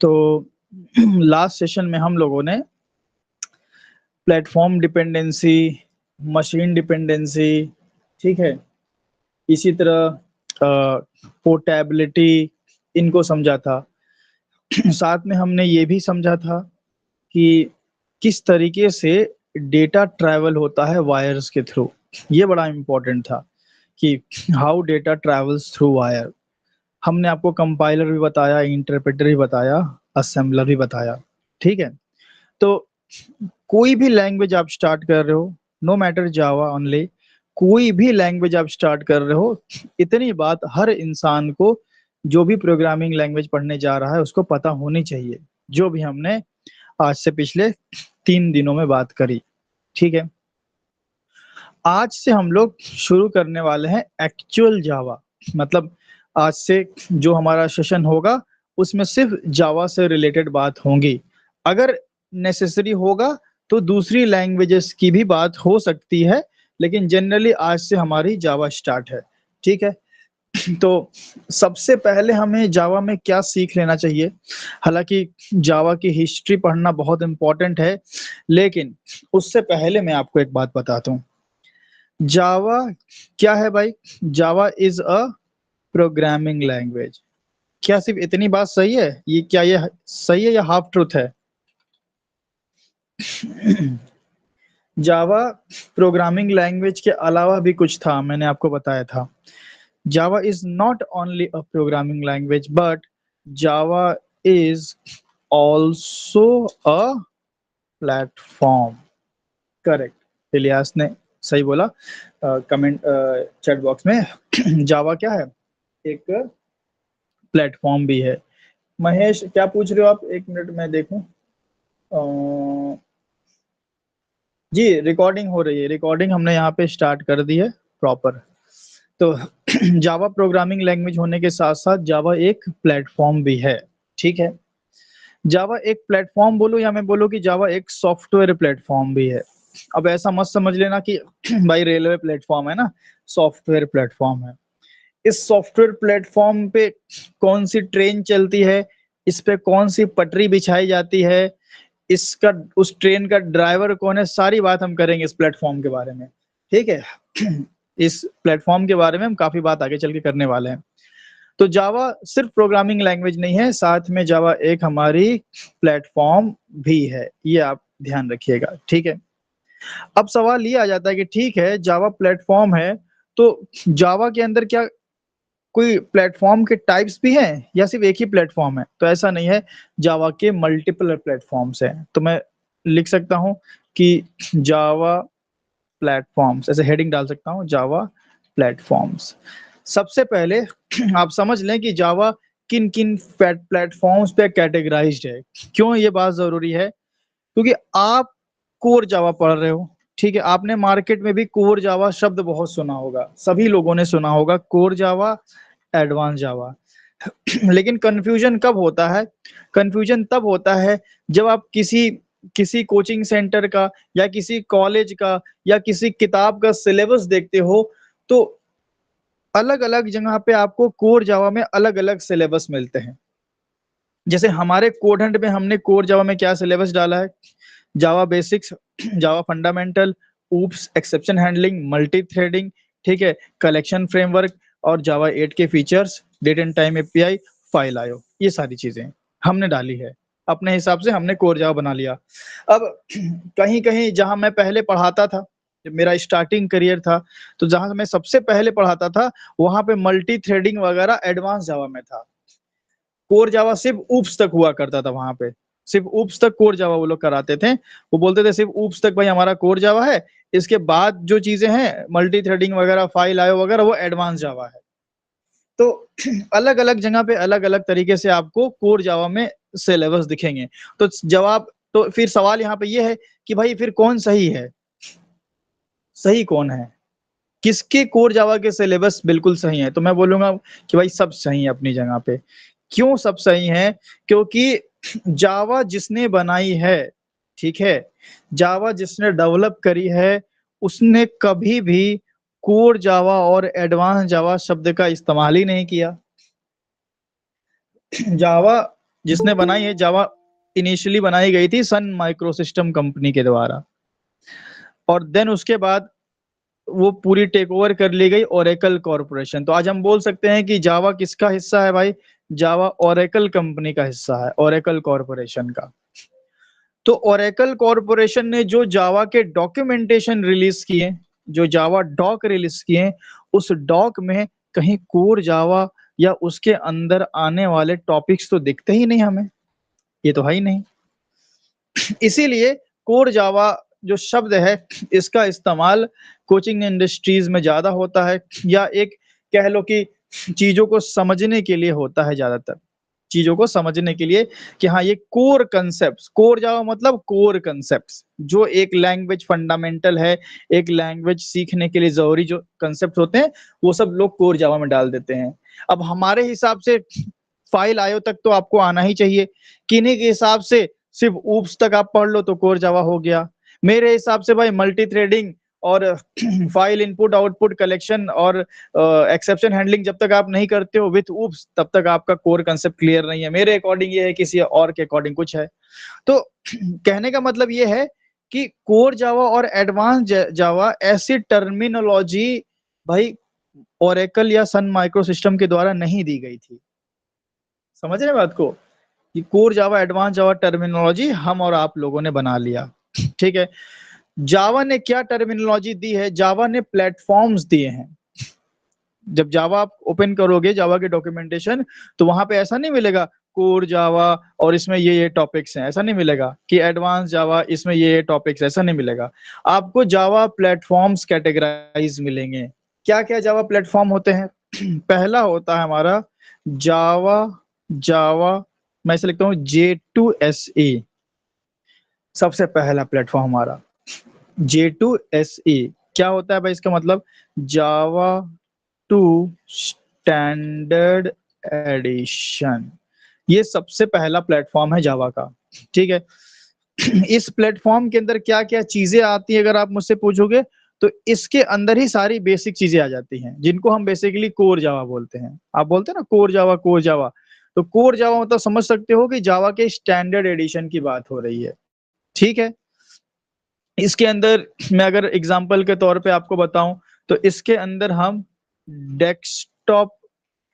तो last session में हम लोगों ने प्लेटफॉर्म डिपेंडेंसी, मशीन डिपेंडेंसी, ठीक है, इसी तरह पोर्टेबिलिटी, इनको समझा था। साथ में हमने ये भी समझा था कि किस तरीके से डेटा ट्रैवल होता है वायर्स के थ्रू। ये बड़ा इम्पोर्टेंट था कि how data travels through wire. हमने आपको कंपाइलर भी बताया, इंटरप्रेटर भी बताया, असेंबलर भी बताया, ठीक है। तो कोई भी लैंग्वेज आप स्टार्ट कर रहे हो, नो मैटर जावा ओनली, कोई भी लैंग्वेज आप स्टार्ट कर रहे हो, इतनी बात हर इंसान को जो भी प्रोग्रामिंग लैंग्वेज पढ़ने जा रहा है उसको पता होनी चाहिए, जो भी हमने आज से पिछले 3 दिनों में बात करी, ठीक है। आज से हम लोग शुरू करने वाले हैं एक्चुअल जावा, मतलब आज से जो हमारा सेशन होगा उसमें सिर्फ जावा से रिलेटेड बात होंगी। अगर नेसेसरी होगा तो दूसरी लैंग्वेजेस की भी बात हो सकती है, लेकिन जनरली आज से हमारी जावा स्टार्ट है, ठीक है। तो सबसे पहले हमें जावा में क्या सीख लेना चाहिए। हालांकि जावा की हिस्ट्री पढ़ना बहुत इंपॉर्टेंट है, लेकिन उससे पहले मैं आपको एक बात बताता हूँ। जावा क्या है भाई? Java is a programming language. क्या सिर्फ इतनी बात सही है? ये सही है या हाफ ट्रूथ है? जावा प्रोग्रामिंग लैंग्वेज के अलावा भी कुछ था, मैंने आपको बताया था। Java is not only a programming language but Java is also a platform. Correct, Ilyas ने सही बोला कमेंट चैट बॉक्स में। जावा क्या है? एक प्लेटफॉर्म भी है। महेश क्या पूछ रहे हो आप? 1 मिनट में देखूं। जी रिकॉर्डिंग हो रही है, रिकॉर्डिंग हमने यहाँ पे स्टार्ट कर दी है प्रॉपर। तो जावा प्रोग्रामिंग लैंग्वेज होने के साथ साथ जावा एक प्लेटफॉर्म भी है, ठीक है। जावा एक प्लेटफॉर्म बोलो या मैं बोलूँ कि जावा एक सॉफ्टवेयर प्लेटफॉर्म भी है। अब ऐसा मत समझ लेना कि भाई रेलवे प्लेटफॉर्म है ना, सॉफ्टवेयर प्लेटफॉर्म है। इस सॉफ्टवेयर प्लेटफॉर्म पे कौन सी ट्रेन चलती है, इस पे कौन सी पटरी बिछाई जाती है, इसका उस ट्रेन का ड्राइवर कौन है, सारी बात हम करेंगे इस प्लेटफॉर्म के बारे में, ठीक है। इस प्लेटफॉर्म के बारे में हम काफी बात आगे चल के करने वाले हैं। तो जावा सिर्फ प्रोग्रामिंग लैंग्वेज नहीं है, साथ में जावा एक हमारी प्लेटफॉर्म भी है, ये आप ध्यान रखिएगा, ठीक है। अब सवाल ये आ जाता है कि ठीक है जावा प्लेटफॉर्म है, तो जावा के अंदर क्या कोई प्लेटफॉर्म के टाइप्स भी हैं या सिर्फ एक ही प्लेटफॉर्म है? तो ऐसा नहीं है, जावा के मल्टीपल प्लेटफॉर्म्स हैं। तो मैं लिख सकता हूं कि जावा प्लेटफॉर्म्स, ऐसे हेडिंग डाल सकता हूं, जावा प्लेटफॉर्म्स। सबसे पहले आप समझ लें कि जावा किन किन प्लेटफॉर्म्स पे कैटेगराइज्ड है। क्यों ये बात जरूरी है? क्योंकि आप कोर जावा पढ़ रहे हो, ठीक है। आपने मार्केट में भी कोर जावा शब्द बहुत सुना होगा, सभी लोगों ने सुना होगा कोर जावा, एडवांस जावा। लेकिन कंफ्यूजन कब होता है? कंफ्यूजन तब होता है जब आप किसी किसी कोचिंग सेंटर का या किसी कॉलेज का या किसी किताब का सिलेबस देखते हो, तो अलग अलग जगह पे आपको कोर जावा में अलग अलग सिलेबस मिलते हैं। जैसे हमारे कोड हंट में हमने कोर जावा में क्या सिलेबस डाला है? Java basics, Java fundamental, OOPs, exception handling, multithreading, ठीक है, कलेक्शन फ्रेमवर्क और जावा 8 के features, date and time API, file IO, ये सारी चीजें हमने डाली है। अपने हिसाब से हमने कोर जावा बना लिया। अब कहीं कहीं जहां मैं पहले पढ़ाता था, जब मेरा स्टार्टिंग करियर था, तो जहां मैं सबसे पहले पढ़ाता था वहां पे मल्टी थ्रेडिंग वगैरह एडवांस जावा में था। कोर जावा सिर्फ ऊप्स तक हुआ करता था, वहां पे सिर्फ ऊप्स तक कोर जावा वो लोग कराते थे। वो बोलते थे सिर्फ ऊप्स तक भाई हमारा कोर जावा है, इसके बाद जो चीजें हैं मल्टी थ्रेडिंग वगैरह, फाइल आयो वगैरह, वो एडवांस जावा है। तो अलग अलग जगह पे अलग अलग तरीके से आपको कोर जावा में सिलेबस दिखेंगे। तो जवाब, तो फिर सवाल यहाँ पे ये है कि भाई फिर कौन सही है? सही कौन है? किसके कोर जावा के सिलेबस बिल्कुल सही है? तो मैं बोलूंगा कि भाई सब सही है अपनी जगह पे। क्यों सब सही है? क्योंकि जावा जिसने बनाई है, ठीक है, जावा जिसने डेवलप करी है, उसने कभी भी कोर जावा और एडवांस जावा शब्द का इस्तेमाल ही नहीं किया। जावा जिसने बनाई है जावा, इनिशियली बनाई गई थी सन माइक्रोसिस्टम कंपनी के द्वारा, और देन उसके बाद वो पूरी टेक ओवर कर ली गई ओरेकल कॉरपोरेशन। तो आज हम बोल सकते हैं कि जावा किसका हिस्सा है भाई? जावा ओरेकल कंपनी का हिस्सा है, ओरेकल कॉरपोरेशन का। तो ओरेकल कॉरपोरेशन ने जो जावा के डॉक्यूमेंटेशन रिलीज किए, जो जावा डॉक रिलीज किए, उस डॉक में कहीं कोर जावा या उसके अंदर आने वाले टॉपिक्स तो दिखते ही नहीं हमें, ये तो है ही नहीं। इसीलिए कोर जावा जो शब्द है, इसका इस्तेमाल कोचिंग इंडस्ट्रीज में ज्यादा होता है, या एक कह लो कि चीजों को समझने के लिए होता है, ज्यादातर चीजों को समझने के लिए कि हाँ ये कोर कंसेप्ट, कोर जावा मतलब कोर कंसेप्ट, जो एक लैंग्वेज फंडामेंटल है, एक लैंग्वेज सीखने के लिए जरूरी जो कंसेप्ट होते हैं, वो सब लोग कोर जावा में डाल देते हैं। अब हमारे हिसाब से फाइल आयो तक तो आपको आना ही चाहिए, किन्हीं के हिसाब से सिर्फ ऊप्स तक आप पढ़ लो तो कोर जावा हो गया। मेरे हिसाब से भाई मल्टी थ्रेडिंग और फाइल इनपुट आउटपुट कलेक्शन और एक्सेप्शन हैंडलिंग जब तक आप नहीं करते हो विथ ऊप्स, तब तक आपका कोर कंसेप्ट क्लियर नहीं है। मेरे अकॉर्डिंग ये है, किसी और के अकॉर्डिंग कुछ है। तो कहने का मतलब ये है कि कोर जावा और एडवांस जावा ऐसी टर्मिनोलॉजी भाई ओरेकल या सन माइक्रो सिस्टम के द्वारा नहीं दी गई थी। समझ रहे बात को? कि कोर जावा एडवांस जावा टर्मिनोलॉजी हम और आप लोगों ने बना लिया, ठीक है। जावा ने क्या टर्मिनोलॉजी दी है? जावा ने प्लेटफॉर्म्स दिए हैं। जब जावा आप ओपन करोगे जावा के डॉक्यूमेंटेशन, तो वहां पे ऐसा नहीं मिलेगा कोर जावा और इसमें ये टॉपिक्स हैं, ऐसा नहीं मिलेगा कि एडवांस जावा इसमें ये टॉपिक्स, ऐसा नहीं मिलेगा। आपको जावा प्लेटफॉर्म्स कैटेगराइज मिलेंगे। क्या क्या जावा प्लेटफॉर्म होते हैं? पहला होता है हमारा जावा, जावा मैं इसे लिखता हूँ J2SE, सबसे पहला प्लेटफॉर्म हमारा J2SE। क्या होता है भाई इसका मतलब? जावा टू स्टैंडर्ड एडिशन, ये सबसे पहला प्लेटफॉर्म है जावा का, ठीक है। इस प्लेटफॉर्म के अंदर क्या क्या चीजें आती है अगर आप मुझसे पूछोगे, तो इसके अंदर ही सारी बेसिक चीजें आ जाती हैं, जिनको हम बेसिकली कोर जावा बोलते हैं। आप बोलते हैं ना कोर जावा, कोर जावा, तो कोर जावा मतलब समझ सकते हो कि जावा के स्टैंडर्ड एडिशन की बात हो रही है, ठीक है। इसके अंदर मैं अगर एग्जांपल के तौर पे आपको बताऊं, तो इसके अंदर हम डेस्कटॉप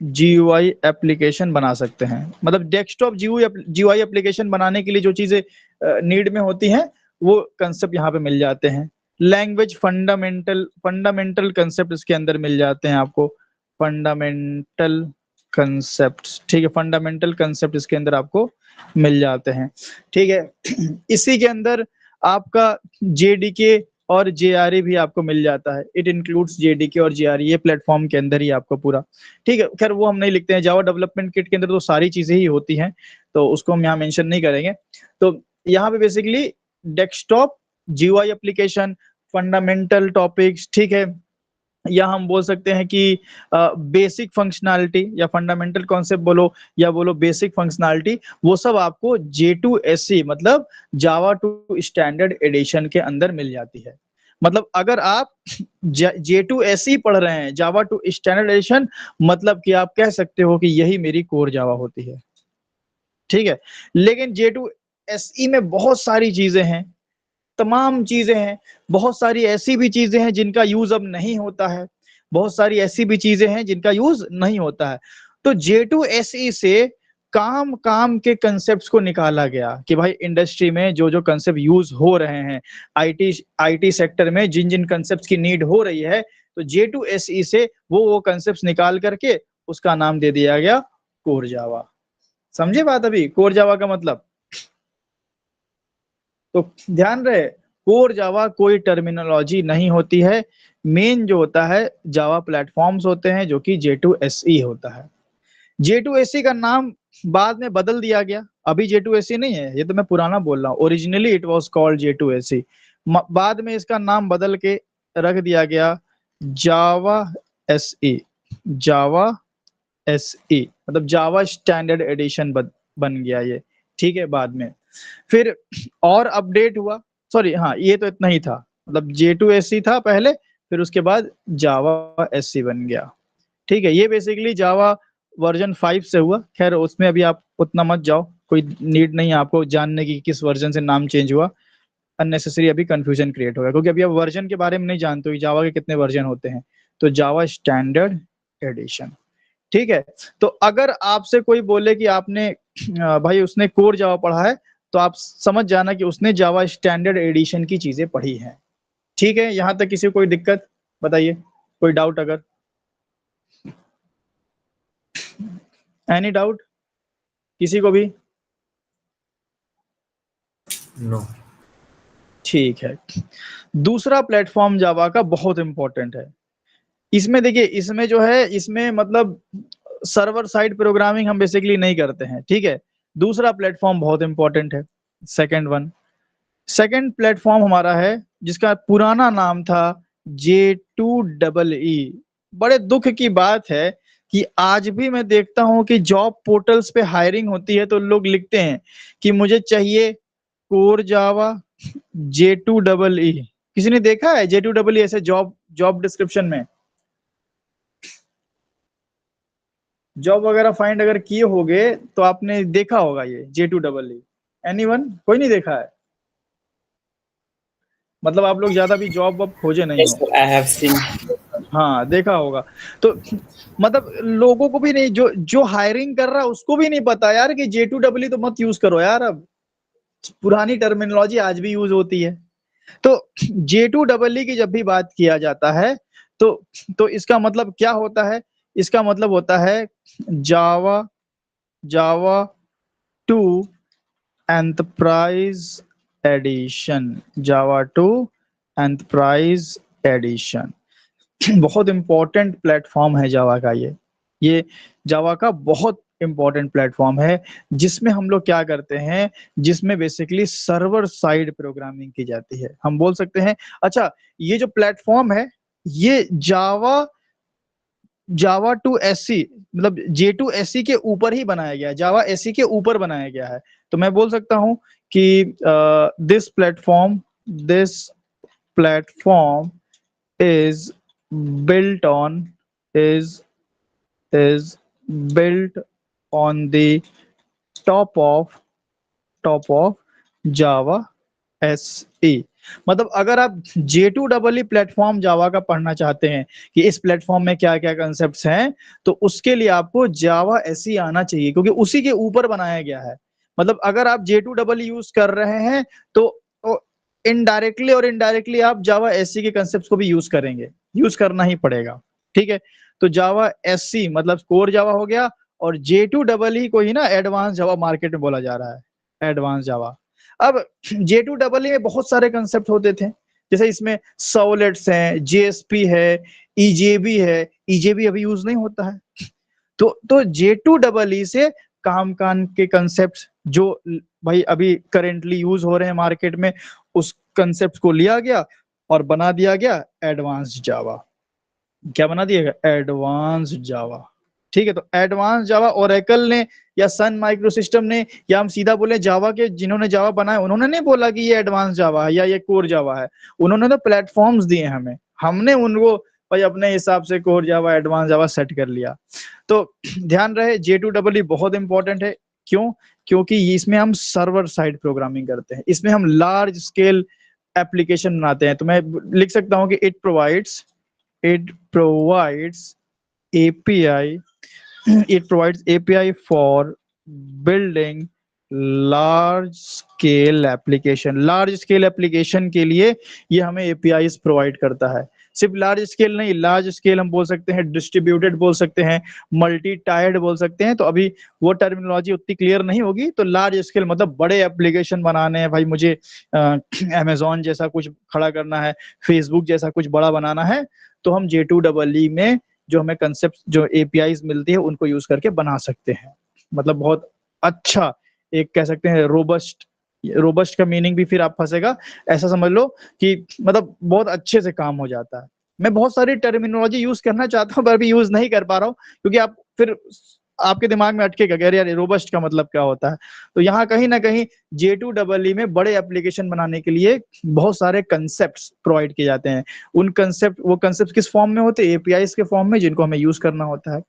GUI एप्लीकेशन बना सकते हैं। मतलब डेस्कटॉप GUI एप्लीकेशन बनाने के लिए जो चीजें नीड में होती हैं, वो कंसेप्ट यहाँ पे मिल जाते हैं। लैंग्वेज फंडामेंटल फंडामेंटल कंसेप्ट इसके अंदर मिल जाते हैं आपको, फंडामेंटल कंसेप्ट, ठीक है। फंडामेंटल कंसेप्ट इसके अंदर आपको मिल जाते हैं, ठीक है। इसी के अंदर आपका JDK और JRE भी आपको मिल जाता है। इट इंक्लूड्स JDK और JRE, ये प्लेटफॉर्म के अंदर ही आपको पूरा, ठीक है। खैर वो हम नहीं लिखते हैं, जावा डेवलपमेंट किट के अंदर तो सारी चीजें ही होती हैं, तो उसको हम यहाँ मेंशन नहीं करेंगे। तो यहाँ पे basically desktop GUI application, fundamental topics, ठीक है, या हम बोल सकते हैं कि बेसिक फंक्शनैलिटी या फंडामेंटल कॉन्सेप्ट बोलो, या बोलो बेसिक फंक्शनैलिटी, वो सब आपको J2SE मतलब जावा टू स्टैंडर्ड एडिशन के अंदर मिल जाती है। मतलब अगर आप J2SE पढ़ रहे हैं, जावा टू स्टैंडर्ड एडिशन, मतलब कि आप कह सकते हो कि यही मेरी कोर जावा होती है, ठीक है। लेकिन J2SE में बहुत सारी चीजें हैं, तमाम चीजें हैं, बहुत सारी ऐसी भी चीजें हैं जिनका यूज अब नहीं होता है, बहुत सारी ऐसी भी चीजें हैं जिनका यूज नहीं होता है। तो J2SE से काम काम के कंसेप्ट्स को निकाला गया कि भाई इंडस्ट्री में जो जो कंसेप्ट यूज हो रहे हैं, आईटी सेक्टर में जिन जिन कंसेप्ट्स की नीड हो रही है, तो J2SE से वो कंसेप्ट्स निकाल करके उसका नाम दे दिया गया कोर जावा। समझे बात? अभी कोर जावा का मतलब तो ध्यान रहे, कोर जावा कोई टर्मिनोलॉजी नहीं होती है। मेन जो होता है जावा प्लेटफॉर्म्स होते हैं, जो कि J2SE होता है। J2SE का नाम बाद में बदल दिया गया, अभी J2SE नहीं है, ये तो मैं पुराना बोल रहा हूँ। Originally it was called J2SE, बाद में इसका नाम बदल के रख दिया गया जावा SE, जावा SE मतलब जावा स्टैंडर्ड एडिशन बन गया ये, ठीक है। बाद में फिर और अपडेट हुआ, सॉरी हाँ ये तो इतना ही था, मतलब J2SE था पहले, फिर उसके बाद जावा SE बन गया, ठीक है। ये बेसिकली जावा वर्जन 5 से हुआ। खैर उसमें अभी आप उतना मत जाओ, कोई नीड नहीं है आपको जानने की किस वर्जन से नाम चेंज हुआ, अननेसेसरी अभी कंफ्यूजन क्रिएट होगा, क्योंकि अभी आप वर्जन के बारे में नहीं जानते हो जावा के कितने वर्जन होते हैं। तो जावा स्टैंडर्ड एडिशन, ठीक है। तो अगर आपसे कोई बोले कि आपने भाई उसने कोर जावा पढ़ा है, तो आप समझ जाना कि उसने जावा स्टैंडर्ड एडिशन की चीजें पढ़ी हैं, ठीक है। यहां तक किसी को कोई दिक्कत बताइए, कोई डाउट अगर, एनी डाउट किसी को भी? नो। ठीक है। दूसरा प्लेटफॉर्म जावा का बहुत इंपॉर्टेंट है। इसमें देखिए, इसमें जो है, इसमें मतलब सर्वर साइड प्रोग्रामिंग हम बेसिकली नहीं करते हैं, ठीक है। दूसरा प्लेटफॉर्म बहुत इंपॉर्टेंट है, सेकंड प्लेटफॉर्म हमारा है जिसका पुराना नाम था J2EE। बड़े दुख की बात है कि आज भी मैं देखता हूं कि जॉब पोर्टल्स पे हायरिंग होती है तो लोग लिखते हैं कि मुझे चाहिए कोर जावा J2EE। किसी ने देखा है J2EE ऐसे जॉब जॉब डिस्क्रिप्शन में? जॉब वगैरह फाइंड अगर किए होगे तो आपने देखा होगा ये J2EE। एनीवन, कोई नहीं देखा है? मतलब आप लोग ज्यादा भी जॉब वॉब खोजे नहीं हो। I have seen. हाँ, देखा होगा। तो मतलब लोगों को भी नहीं, जो जो हायरिंग कर रहा है उसको भी नहीं पता यार कि J2EE तो मत यूज करो यार, अब पुरानी टर्मिनोलॉजी आज भी यूज होती है। तो J2EE की जब भी बात किया जाता है तो इसका मतलब क्या होता है? इसका मतलब होता है जावा जावा 2 एंटरप्राइज एडिशन, जावा 2 एंटरप्राइज एडिशन। बहुत इंपॉर्टेंट प्लेटफॉर्म है जावा का ये जावा का बहुत इंपॉर्टेंट प्लेटफॉर्म है, जिसमें हम लोग क्या करते हैं, जिसमें बेसिकली सर्वर साइड प्रोग्रामिंग की जाती है, हम बोल सकते हैं। अच्छा, ये जो प्लेटफॉर्म है ये जावा 2 SE, मतलब J2 SE के ऊपर ही बनाया गया है, जावा SE के ऊपर बनाया गया है। तो मैं बोल सकता हूं कि this platform is built on is is built on the top of Java SE। मतलब अगर आप J2EE प्लेटफॉर्म जावा का पढ़ना चाहते हैं कि इस प्लेटफॉर्म में क्या क्या कंसेप्ट्स हैं, तो उसके लिए आपको जावा SE आना चाहिए, क्योंकि उसी के ऊपर बनाया गया है। मतलब अगर आप J2EE यूज कर रहे हैं तो इनडायरेक्टली और इनडायरेक्टली आप जावा SE के कंसेप्ट को भी यूज करेंगे, यूज करना ही पड़ेगा, ठीक है। तो जावा SE मतलब कोर जावा हो गया, और J2EE को ही ना एडवांस जावा मार्केट में बोला जा रहा है, एडवांस जावा। अब J2EE में बहुत सारे कंसेप्ट होते थे, जैसे इसमें सॉलेट्स हैं, JSP है, EJB है। EJB अभी यूज नहीं होता है। तो J2EE से काम के कंसेप्ट जो भाई अभी करेंटली यूज हो रहे हैं मार्केट में, उस कंसेप्ट को लिया गया और बना दिया गया एडवांस जावा। क्या बना दिया गया? एडवांस जावा, ठीक है। तो एडवांस जावा ओरेकल ने या सन माइक्रो सिस्टम ने, या हम सीधा बोले जावा के जिन्होंने जावा बनाया, उन्होंने नहीं बोला कि ये एडवांस जावा है या ये कोर जावा है। उन्होंने तो प्लेटफॉर्म्स दिए हमें, हमने उनको भाई अपने हिसाब से कोर जावा एडवांस जावा सेट कर लिया। तो ध्यान रहे J2EE बहुत इंपॉर्टेंट है। क्यों? क्योंकि इसमें हम सर्वर साइड प्रोग्रामिंग करते हैं, इसमें हम लार्ज स्केल एप्लीकेशन बनाते हैं। तो मैं लिख सकता हूं कि it provides API it provides API for building large scale application के लिए ये हमें APIs प्रोवाइड करता है। सिर्फ लार्ज स्केल नहीं, लार्ज स्केल हम बोल सकते हैं, डिस्ट्रीब्यूटेड बोल सकते हैं, मल्टी टायर्ड बोल सकते हैं। तो अभी वो टर्मिनोलॉजी उतनी क्लियर नहीं होगी। तो लार्ज स्केल मतलब बड़े एप्लीकेशन बनाने हैं भाई, मुझे अमेजोन जैसा कुछ खड़ा करना है, फेसबुक जैसा कुछ बड़ा बनाना है, तो हम J2EE में जो हमें कंसेप्ट जो APIs मिलती है उनको यूज करके बना सकते हैं। मतलब बहुत अच्छा, एक कह सकते हैं रोबस्ट का मीनिंग भी फिर आप फंसेगा, ऐसा समझ लो कि मतलब बहुत अच्छे से काम हो जाता है। मैं बहुत सारी टर्मिनोलॉजी यूज करना चाहता हूँ पर अभी यूज नहीं कर पा रहा हूँ, क्योंकि आप फिर आपके दिमाग में अटकेगा कि अरे यार रोबस्ट का मतलब क्या होता है। तो यहाँ कहीं ना कहीं J2EE में बड़े एप्लीकेशन बनाने के लिए बहुत सारे कंसेप्ट प्रोवाइड किए जाते हैं। वो कंसेप्ट किस फॉर्म में होते हैं? एपीआईज के फॉर्म में, जिनको हमें यूज करना होता है।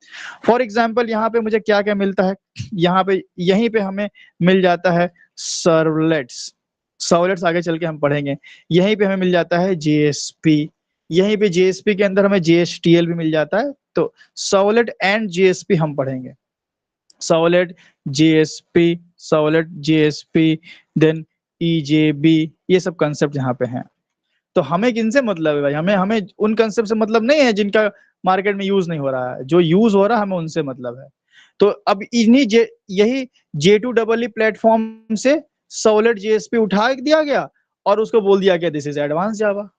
फॉर एग्जाम्पल यहाँ पे मुझे क्या क्या मिलता है, यहाँ पे यहीं पे हमें मिल जाता है सर्वलेट्स। सर्वलेट्स आगे चल के हम पढ़ेंगे। यहीं पे हमें मिल जाता है जेएसपी, यहीं पे जेएसपी के अंदर हमें जेएसटीएल भी मिल जाता है। तो सर्वलेट एंड जेएसपी हम पढ़ेंगे। Servlet JSP, servlet JSP, then EJB, ये सब कंसेप्ट यहाँ पे हैं। तो हमें किनसे मतलब है भाई? हमें हमें उन कंसेप्ट से मतलब नहीं है जिनका मार्केट में यूज नहीं हो रहा है। जो यूज हो रहा है हमें उनसे मतलब है। तो अब यही J2EE प्लेटफॉर्म से सर्वलेट जेएसपी उठा दिया गया और उसको बोल दिया गया दिस इज एडवांस जावा।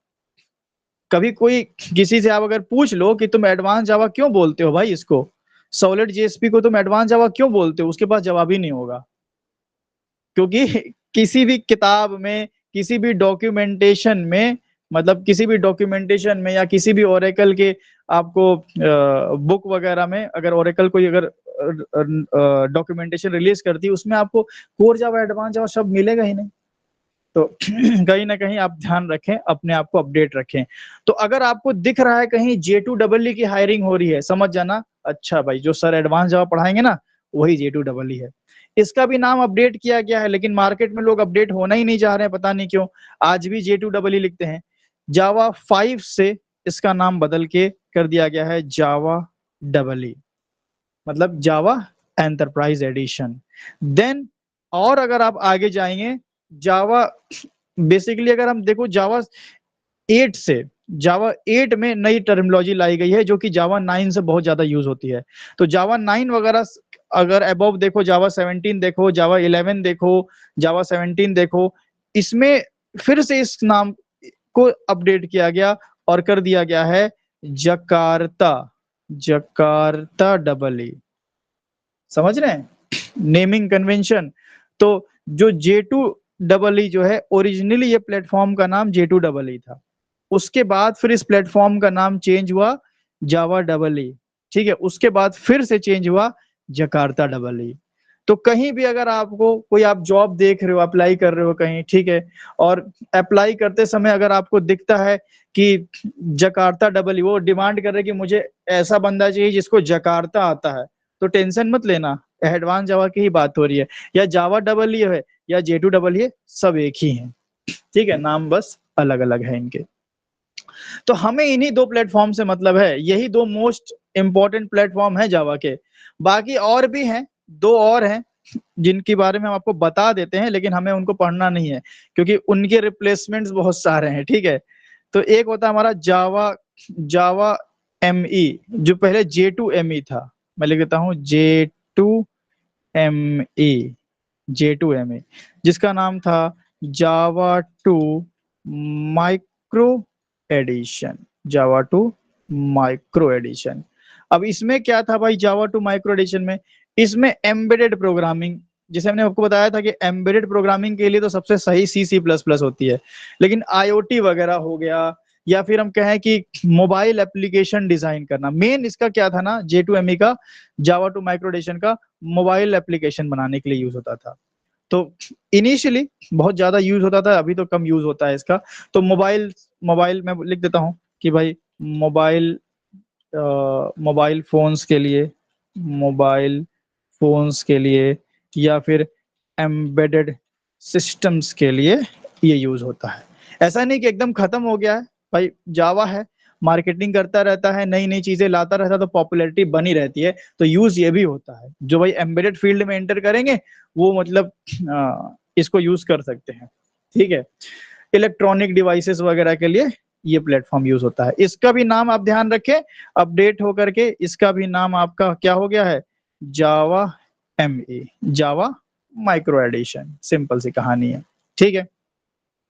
कभी कोई किसी से आप अगर पूछ लो कि तुम एडवांस जावा क्यों बोलते हो भाई, इसको सर्वलेट जेएसपी को तुम एडवांस जावा क्यों बोलते हो, उसके पास जवाब ही नहीं होगा। क्योंकि किसी भी किताब में, किसी भी डॉक्यूमेंटेशन में, मतलब किसी भी डॉक्यूमेंटेशन में या किसी भी ओरेकल के आपको बुक वगैरह में, अगर ओरेकल कोई अगर डॉक्यूमेंटेशन रिलीज करती है, उसमें आपको कोर जावा, एडवांस जावा शब्द मिलेगा ही नहीं। तो कहीं ना कहीं आप ध्यान रखें, अपने आप को अपडेट रखें। तो अगर आपको दिख रहा है कहीं J2EE की हायरिंग हो रही है, समझ जाना अच्छा भाई जो सर एडवांस जावा पढ़ाएंगे ना वही J2EE है। इसका भी नाम अपडेट किया गया है, लेकिन मार्केट में लोग अपडेट होना ही नहीं चाह रहे हैं, पता नहीं क्यों। आज भी J2EE लिखते हैं। जावा 5 से इसका नाम बदल के कर दिया गया है जावा EE, मतलब जावा एंटरप्राइज एडिशन। देन और अगर आप आगे जाएंगे, जावा बेसिकली अगर हम देखो जावा 8 से, जावा 8 में नई टर्मिनोलॉजी लाई गई है जो कि जावा 9 से बहुत ज्यादा यूज होती है। तो जावा 9 वगैरह अगर अबव देखो, जावा 17 देखो, जावा 11 देखो, जावा 17 देखो, इसमें फिर से इस नाम को अपडेट किया गया और कर दिया गया है जकार्ता, जकार्ता EE। समझ रहे हैं नेमिंग कन्वेंशन। तो जो J2EE जो है, ओरिजिनली ये प्लेटफॉर्म का नाम J2EE था। उसके बाद फिर इस प्लेटफॉर्म का नाम चेंज हुआ जावा EE, ठीक है। उसके बाद फिर से चेंज हुआ जकार्ता EE। तो कहीं भी अगर आपको कोई, आप जॉब देख रहे हो, अप्लाई कर रहे हो कहीं, ठीक है, और अप्लाई करते समय अगर आपको दिखता है कि जकार्ता EE, वो डिमांड कर रहे कि मुझे ऐसा बंदा चाहिए जिसको जकार्ता आता है, तो टेंशन मत लेना, एडवांस जावा की ही बात हो रही है। या जावा EE है या J2EE है, सब एक ही है, ठीक है, नाम बस अलग अलग है इनके। तो हमें इन्हीं दो प्लेटफॉर्म से मतलब है, यही दो मोस्ट इंपॉर्टेंट प्लेटफॉर्म है जावा के। बाकी और भी हैं, दो और हैं जिनके बारे में हम आपको बता देते हैं, लेकिन हमें उनको पढ़ना नहीं है क्योंकि उनके रिप्लेसमेंट्स बहुत सारे हैं, ठीक है। तो एक होता है हमारा जावा, जावा ME, जो पहले J2ME था। मैं लिख देता हूँ J2ME, J2ME, जिसका नाम था जावा 2 माइक्रो एडिशन, जावा 2 माइक्रो एडिशन। अब इसमें क्या था भाई जावा 2 माइक्रो एडिशन में? इसमें एम्बेडेड प्रोग्रामिंग, जैसे हमने आपको बताया था कि एम्बेडेड प्रोग्रामिंग के लिए तो सबसे सही C++ होती है, लेकिन IoT वगैरह हो गया, या फिर हम कहें कि मोबाइल एप्लीकेशन डिजाइन करना, मेन इसका क्या था ना, J2ME का, जावा 2 माइक्रो एडिशन का, मोबाइल एप्लीकेशन बनाने के लिए यूज होता था। तो इनिशियली बहुत ज्यादा यूज होता था, अभी तो कम यूज होता है इसका। तो मोबाइल, मोबाइल में लिख देता हूँ कि भाई मोबाइल, मोबाइल फोन्स के लिए, मोबाइल फोन्स के लिए, या फिर एम्बेडेड सिस्टम्स के लिए ये यूज होता है। ऐसा नहीं कि एकदम खत्म हो गया है भाई, जावा है, मार्केटिंग करता रहता है, नई नई चीजें लाता रहता है, तो पॉपुलैरिटी बनी रहती है। तो यूज ये भी होता है, जो भाई एम्बेडेड फील्ड में एंटर करेंगे वो मतलब इसको यूज कर सकते हैं, ठीक है। इलेक्ट्रॉनिक डिवाइसेस वगैरह के लिए ये प्लेटफॉर्म यूज होता है। इसका भी नाम आप ध्यान रखें, अपडेट होकर के इसका भी नाम आपका क्या हो गया है, Java ME, Java micro edition. Simple सी कहानी है, ठीक है।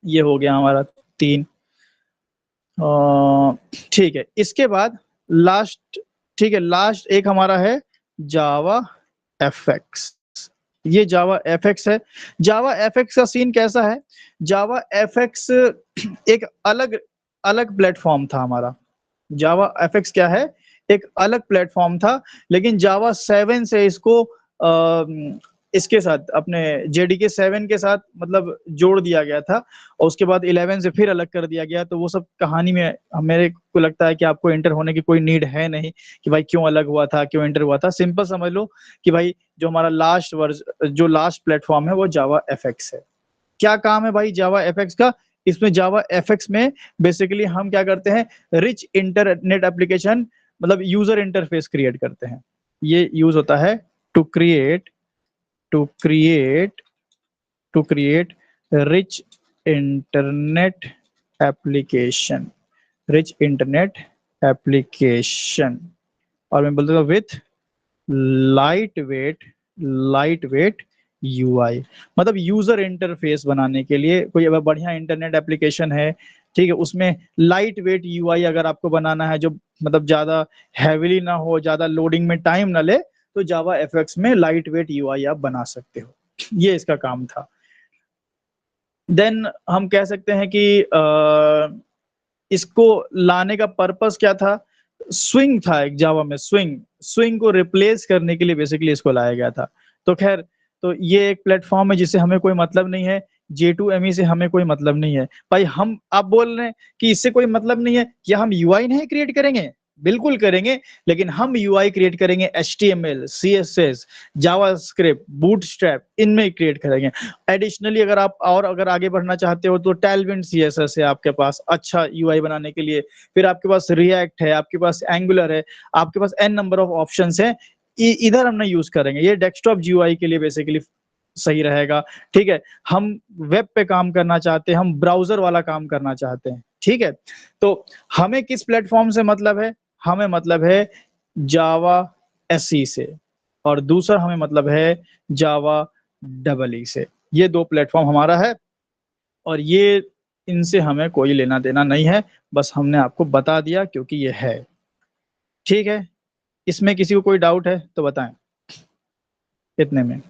ये हो गया हमारा 3। ठीक है, इसके बाद लास्ट, ठीक है, लास्ट एक हमारा है जावा FX। ये जावा FX है। जावा FX का सीन कैसा है? जावा FX एक अलग अलग प्लेटफॉर्म था हमारा। जावा FX क्या है? एक अलग प्लेटफॉर्म था, लेकिन जावा 7 से इसको इसके साथ अपने जेडीके 7 के साथ मतलब जोड़ दिया गया था, और उसके बाद 11 से फिर अलग कर दिया गया। तो वो सब कहानी में मेरे को लगता है कि आपको एंटर होने की कोई नीड है नहीं कि भाई क्यों अलग हुआ था, क्यों एंटर हुआ था। सिंपल समझ लो कि भाई जो हमारा जो लास्ट प्लेटफॉर्म है वो जावा एफएक्स है। क्या काम है भाई जावा एफएक्स का? इसमें जावा एफएक्स में बेसिकली हम क्या करते हैं, रिच इंटरनेट एप्लीकेशन मतलब यूजर इंटरफेस क्रिएट करते हैं। ये यूज होता है to create to create to create rich internet application, rich internet application. और मैं बोलता हूँ विथ लाइट वेट यूआई, मतलब यूजर इंटरफेस बनाने के लिए कोई अगर बढ़िया इंटरनेट एप्लीकेशन है, ठीक है, उसमें लाइट वेट यूआई अगर आपको बनाना है जो मतलब ज्यादा हैविली ना हो, ज्यादा लोडिंग में टाइम ना ले, तो जावा एफएक्स में लाइट वेट यूआई आप बना सकते हो। ये इसका काम था। देन हम कह सकते हैं कि इसको लाने का पर्पस क्या था? स्विंग था एक जावा में, स्विंग स्विंग को रिप्लेस करने के लिए बेसिकली इसको लाया गया था। तो खैर, तो ये एक प्लेटफॉर्म है जिससे हमें कोई मतलब नहीं है, J2ME से हमें कोई मतलब नहीं है। भाई हम आप बोल रहे हैं कि इससे कोई मतलब नहीं है, क्या हम यूआई नहीं क्रिएट करेंगे? बिल्कुल करेंगे, लेकिन हम यूआई क्रिएट करेंगे HTML, CSS, जावास्क्रिप्ट, बूटस्ट्रैप, इनमें क्रिएट करेंगे। एडिशनली अगर आप और अगर आगे बढ़ना चाहते हो तो टेलविंड CSS है आपके पास अच्छा यूआई बनाने के लिए, फिर आपके पास रिएक्ट है, आपके पास एंगुलर है, आपके पास n नंबर ऑफ ऑप्शंस हैं। इधर हम नहीं यूज करेंगे, ये डेस्कटॉप यूआई के लिए बेसिकली सही रहेगा। ठीक है, हम वेब पे काम करना चाहते हैं, हम ब्राउजर वाला काम करना चाहते हैं। ठीक है, तो हमें किस प्लेटफॉर्म से मतलब है? हमें मतलब है जावा SE से, और दूसरा हमें मतलब है जावा EE से। ये दो प्लेटफॉर्म हमारा है, और ये इनसे हमें कोई लेना देना नहीं है, बस हमने आपको बता दिया क्योंकि ये है। ठीक है, इसमें किसी को कोई डाउट है तो बताएं इतने में।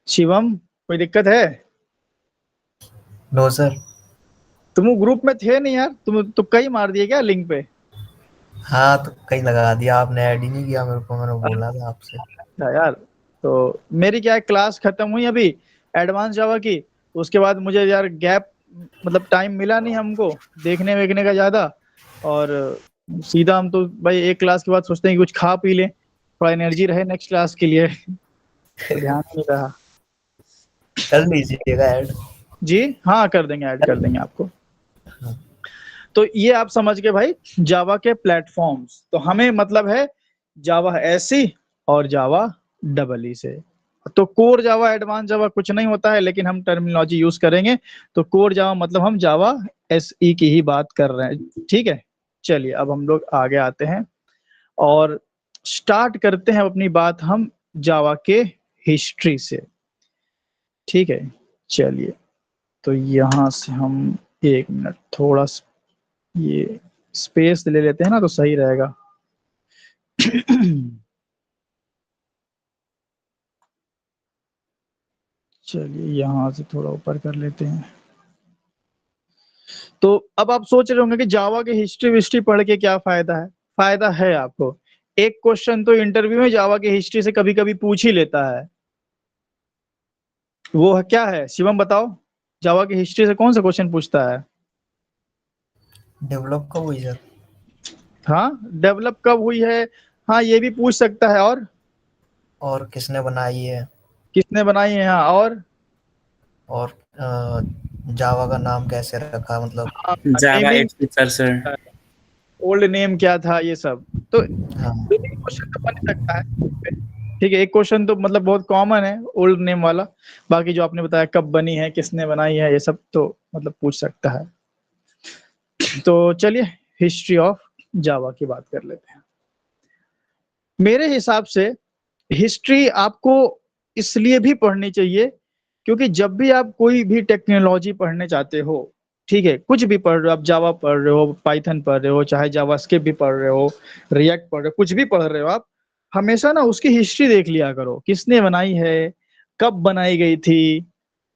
शिवम, कोई दिक्कत है? No sir. तुम ग्रुप में थे नहीं यार, तुम तुक्का ही मार दिए क्या लिंक पे? हाँ तो कहीं लगा दिया आपने, ऐड ही नहीं किया मेरे को, मैंने बोला था आपसे। अच्छा यार, तो मेरी क्या है, क्लास खत्म हुई अभी एडवांस जावा की, उसके बाद मुझे यार गैप मतलब टाइम मिला नहीं हमको देखने वेखने का ज्यादा, और सीधा हम तो भाई एक क्लास के बाद सोचते हैं कि कुछ खा पी लें, थोड़ा एनर्जी रहे नेक्स्ट क्लास के लिए। तो ध्यान नहीं रहा। कर लीजिएगा ऐड। जी हाँ, कर देंगे, ऐड कर देंगे आपको। तो ये आप समझ गए भाई जावा के प्लेटफॉर्म्स। तो हमें मतलब है जावा SE और जावा EE से। तो कोर जावा, एडवांस जावा कुछ नहीं होता है, लेकिन हम टर्मिनोलॉजी यूज करेंगे। तो कोर जावा मतलब हम जावा SE की ही बात कर रहे हैं। ठीक है, चलिए अब हम लोग आगे आते हैं और स्टार्ट करते हैं अपनी बात हम जावा के हिस्ट्री से। ठीक है, चलिए, तो यहाँ से हम एक मिनट थोड़ा ये स्पेस ले लेते हैं ना तो सही रहेगा। चलिए यहाँ से थोड़ा ऊपर कर लेते हैं। तो अब आप सोच रहे होंगे कि जावा की हिस्ट्री विस्ट्री पढ़ के क्या फायदा है? फायदा है आपको। एक क्वेश्चन तो इंटरव्यू में जावा की हिस्ट्री से कभी कभी पूछ ही लेता है। वो क्या है शिवम बताओ, जावा की हिस्ट्री से कौन सा क्वेश्चन पूछता है? डेवलप कब हुई सर? हाँ, डेवलप कब हुई है, हाँ ये भी पूछ सकता है। और किसने बनाई है? किसने बनाई है, हाँ और जावा का नाम कैसे रखा, मतलब। हाँ, Java naming, 8 sir sir. Old name क्या था, ये सब। तो हाँ। दो तीन क्वेश्चन तो बन ही सकता है। ठीक है, एक क्वेश्चन तो मतलब बहुत कॉमन है ओल्ड नेम वाला, बाकी जो आपने बताया कब बनी है, किसने बनाई है, ये सब तो मतलब पूछ सकता है। तो चलिए हिस्ट्री ऑफ जावा की बात कर लेते हैं। मेरे हिसाब से हिस्ट्री आपको इसलिए भी पढ़नी चाहिए क्योंकि जब भी आप कोई भी टेक्नोलॉजी पढ़ने चाहते हो, ठीक है, कुछ भी पढ़ रहे हो, आप जावा पढ़ रहे हो, पाइथन पढ़ रहे हो, चाहे जावास्क्रिप्ट भी पढ़ रहे हो, रिएक्ट पढ़ रहे हो, कुछ भी पढ़ रहे हो आप, हमेशा ना उसकी हिस्ट्री देख लिया करो, किसने बनाई है, कब बनाई गई थी,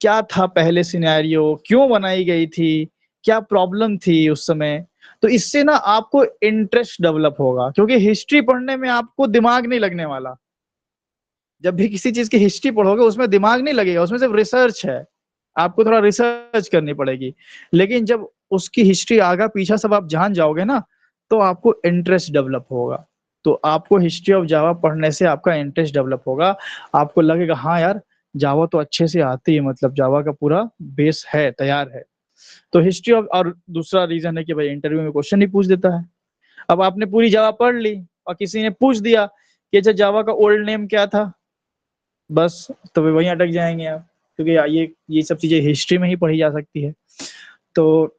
क्या था पहले सिनेरियो, क्यों बनाई गई थी, क्या प्रॉब्लम थी उस समय। तो इससे ना आपको इंटरेस्ट डेवलप होगा, क्योंकि हिस्ट्री पढ़ने में आपको दिमाग नहीं लगने वाला। जब भी किसी चीज की हिस्ट्री पढ़ोगे उसमें दिमाग नहीं लगेगा, उसमें सिर्फ रिसर्च है, आपको थोड़ा रिसर्च करनी पड़ेगी। लेकिन जब उसकी हिस्ट्री आगा पीछा सब आप जान जाओगे ना, तो आपको इंटरेस्ट डेवलप होगा। तो आपको हिस्ट्री ऑफ जावा पढ़ने से आपका इंटरेस्ट डेवलप होगा, आपको लगेगा हाँ यार जावा तो अच्छे से आती है, मतलब जावा का पूरा बेस है, तैयार है। तो हिस्ट्री ऑफ, और दूसरा रीजन है कि भाई इंटरव्यू में क्वेश्चन ही पूछ देता है। अब आपने पूरी जावा पढ़ ली और किसी ने पूछ दिया कि अच्छा जावा का ओल्ड नेम क्या था, बस तो वे वहीं अटक जाएंगे आप, क्योंकि ये सब चीजें हिस्ट्री में ही पढ़ी जा सकती है। तो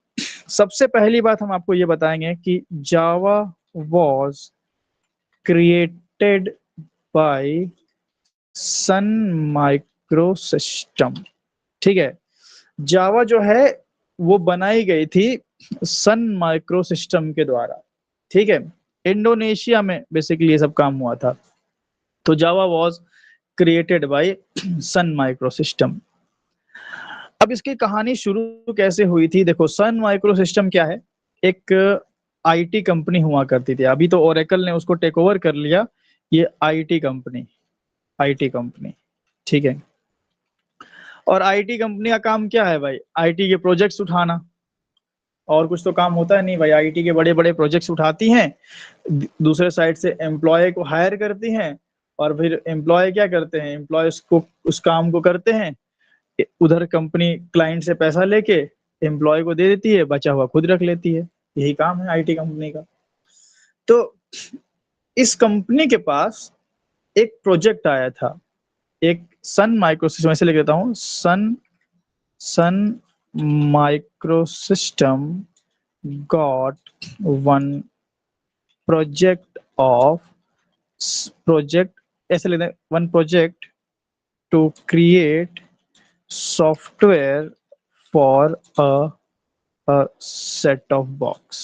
सबसे पहली बात हम आपको ये बताएंगे कि Java was created by Sun Microsystem. ठीक है, जावा जो है वो बनाई गई थी सन माइक्रो सिस्टम के द्वारा। ठीक है, इंडोनेशिया में बेसिकली ये सब काम हुआ था। तो Java was created by Sun Microsystem. अब इसकी कहानी शुरू कैसे हुई थी, देखो सन माइक्रो सिस्टम क्या है, एक आईटी कंपनी हुआ करती थी, अभी तो ओरेकल ने उसको टेक ओवर कर लिया। ये आईटी कंपनी, ठीक है। और आईटी कंपनी का काम क्या है भाई, आईटी के प्रोजेक्ट्स उठाना, और कुछ तो काम होता है नहीं भाई। आईटी के बड़े बड़े प्रोजेक्ट्स उठाती हैं, दूसरे साइड से एम्प्लॉय को हायर करती हैं, और फिर एम्प्लॉय क्या करते हैं, एम्प्लॉय उसको उस काम को करते हैं, उधर कंपनी क्लाइंट से पैसा लेके एम्प्लॉय को दे देती है, बचा हुआ खुद रख लेती है। यही काम है आईटी कंपनी का। तो इस कंपनी के पास एक प्रोजेक्ट आया था, एक सन माइक्रो सिस्टम, ऐसे लिख देता हूँ, Sun Sun Microsystem got one project of project, ऐसे लिखते हैं, one project to create software for set of box.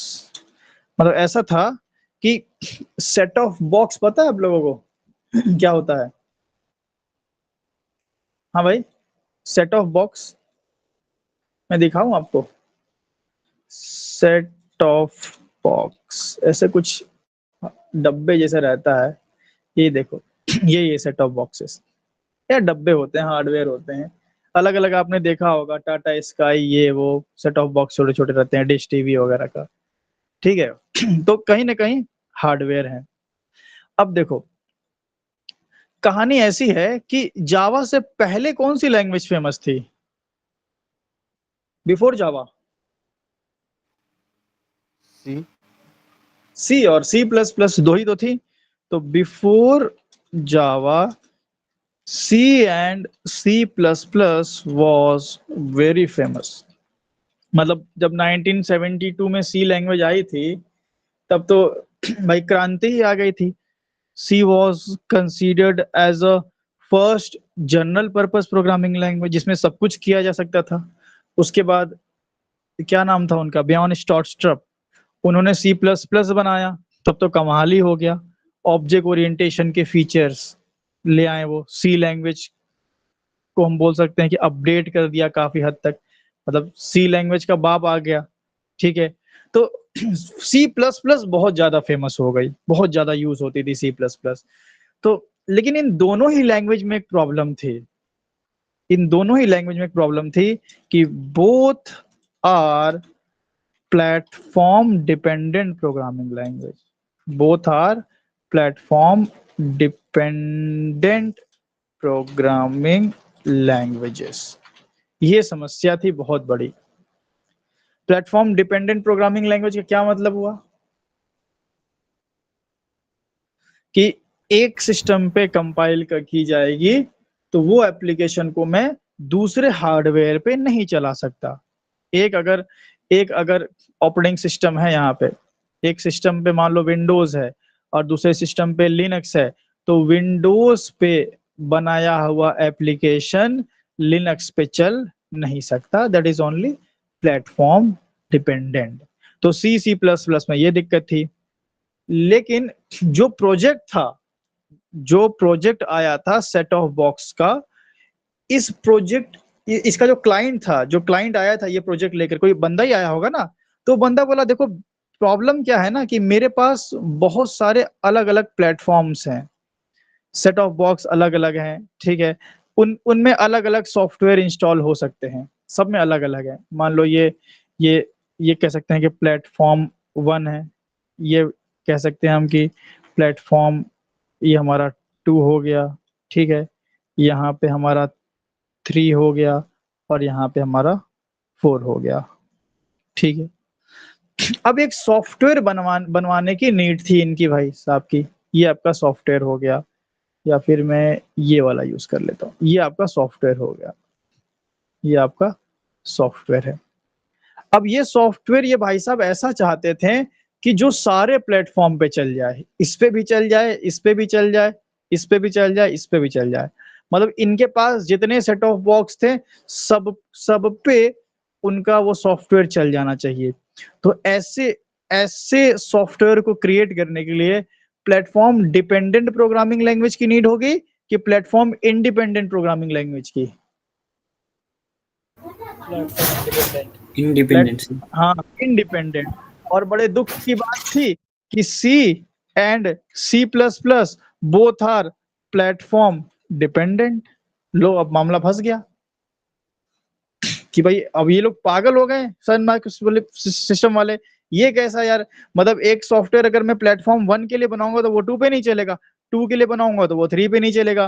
मतलब ऐसा था कि सेट ऑफ बॉक्स पता है आप लोगों को क्या होता है? हाँ भाई, सेट ऑफ बॉक्स मैं दिखाऊं आपको, सेट ऑफ बॉक्स ऐसे कुछ डब्बे जैसे रहता है, ये देखो ये सेट ऑफ बॉक्सेस या डब्बे होते हैं, हार्डवेयर होते हैं, अलग अलग आपने देखा होगा, टाटा स्काई ये वो सेट ऑफ बॉक्स छोटे छोटे रहते हैं, डिश टीवी वगैरह का। ठीक है तो कहीं ना कहीं हार्डवेयर है। अब देखो कहानी ऐसी है कि जावा से पहले कौन सी लैंग्वेज फेमस थी बिफोर जावा? सी। सी और सी प्लस प्लस दो ही तो थी। तो before Java C and C plus plus was very famous. मतलब जब 1972 में सी लैंग्वेज आई थी तब तो भाई क्रांति ही आ गई थी। C was considered as a first general purpose programming language जिसमें सब कुछ किया जा सकता था। उसके बाद क्या नाम था उनका, बियॉन स्टॉर्स्ट्रप, उन्होंने सी प्लस प्लस बनाया, तब तो कमाल ही हो गया। ऑब्जेक्ट ओरिएंटेशन के फीचर्स ले आए वो, सी लैंग्वेज को हम बोल सकते हैं कि अपडेट कर दिया काफी हद तक, मतलब सी लैंग्वेज का बाप आ गया। ठीक है, तो सी प्लस प्लस बहुत ज्यादा फेमस हो गई, बहुत ज्यादा यूज होती थी सी प्लस प्लस। तो लेकिन इन दोनों ही लैंग्वेज में एक प्रॉब्लम थी, इन दोनों ही लैंग्वेज में एक प्रॉब्लम थी कि both are platform dependent programming language, both are platform dependent programming languages. ये समस्या थी बहुत बड़ी। प्लेटफॉर्म डिपेंडेंट प्रोग्रामिंग लैंग्वेज का क्या मतलब हुआ कि एक सिस्टम पे कंपाइल की जाएगी तो वो एप्लीकेशन को मैं दूसरे हार्डवेयर पे नहीं चला सकता। एक अगर एक अगर ऑपरेटिंग सिस्टम है यहाँ पे, एक सिस्टम पे मान लो विंडोज है और दूसरे सिस्टम पे लिनक्स है, तो विंडोज पे बनाया हुआ एप्लीकेशन लिनक्स पे चल नहीं सकता। That is only platform dependent. तो सी सी प्लस प्लस में ये दिक्कत थी। लेकिन जो प्रोजेक्ट था, जो प्रोजेक्ट आया था सेट ऑफ बॉक्स का, इस प्रोजेक्ट, इसका जो क्लाइंट था, जो क्लाइंट आया था ये प्रोजेक्ट लेकर, कोई बंदा ही आया होगा ना, तो बंदा बोला देखो प्रॉब्लम क्या है ना कि मेरे पास बहुत सारे अलग अलग प्लेटफॉर्म्स हैं, सेट ऑफ बॉक्स अलग अलग हैं, ठीक है, उनमें अलग अलग सॉफ्टवेयर इंस्टॉल हो सकते हैं, सब में अलग अलग है। मान लो ये ये कह सकते हैं कि प्लेटफॉर्म 1 है, ये कह सकते हैं हम कि प्लेटफॉर्म, ये हमारा 2 हो गया, ठीक है, यहाँ पे हमारा 3 हो गया, और यहाँ पे हमारा 4 हो गया, ठीक है। अब एक सॉफ्टवेयर बनवाने की नीड थी इनकी भाई साहब की, ये आपका सॉफ्टवेयर हो गया, या फिर मैं ये वाला यूज कर लेता हूँ, ये आपका सॉफ्टवेयर हो गया, ये आपका सॉफ्टवेयर है। अब ये सॉफ्टवेयर ये भाई साहब ऐसा चाहते थे कि जो सारे प्लेटफॉर्म पे चल जाए, इस पे भी चल जाए, इस पे भी चल जाए, इस पे भी चल जाए, इस पे भी चल जाए, मतलब इनके पास जितने सेट ऑफ बॉक्स थे सब सब पे उनका वो सॉफ्टवेयर चल जाना चाहिए। तो ऐसे ऐसे सॉफ्टवेयर को क्रिएट करने के लिए प्लेटफॉर्म डिपेंडेंट प्रोग्रामिंग लैंग्वेज की नीड होगी कि प्लेटफॉर्म इंडिपेंडेंट प्रोग्रामिंग लैंग्वेज की? इंडिपेंडेंट। Plate independency. हाँ, इंडिपेंडेंट। और बड़े दुख की बात थी कि C and C plus plus both are platform dependent. लो अब मामला फंस गया कि भाई अब ये लोग पागल हो गए सन माइक्रो सिस्टम वाले, ये कैसा यार, मतलब एक सॉफ्टवेयर अगर मैं प्लेटफॉर्म 1 के लिए बनाऊंगा तो वो 2 पे नहीं चलेगा, 2 के लिए बनाऊंगा तो वो 3 पे नहीं चलेगा।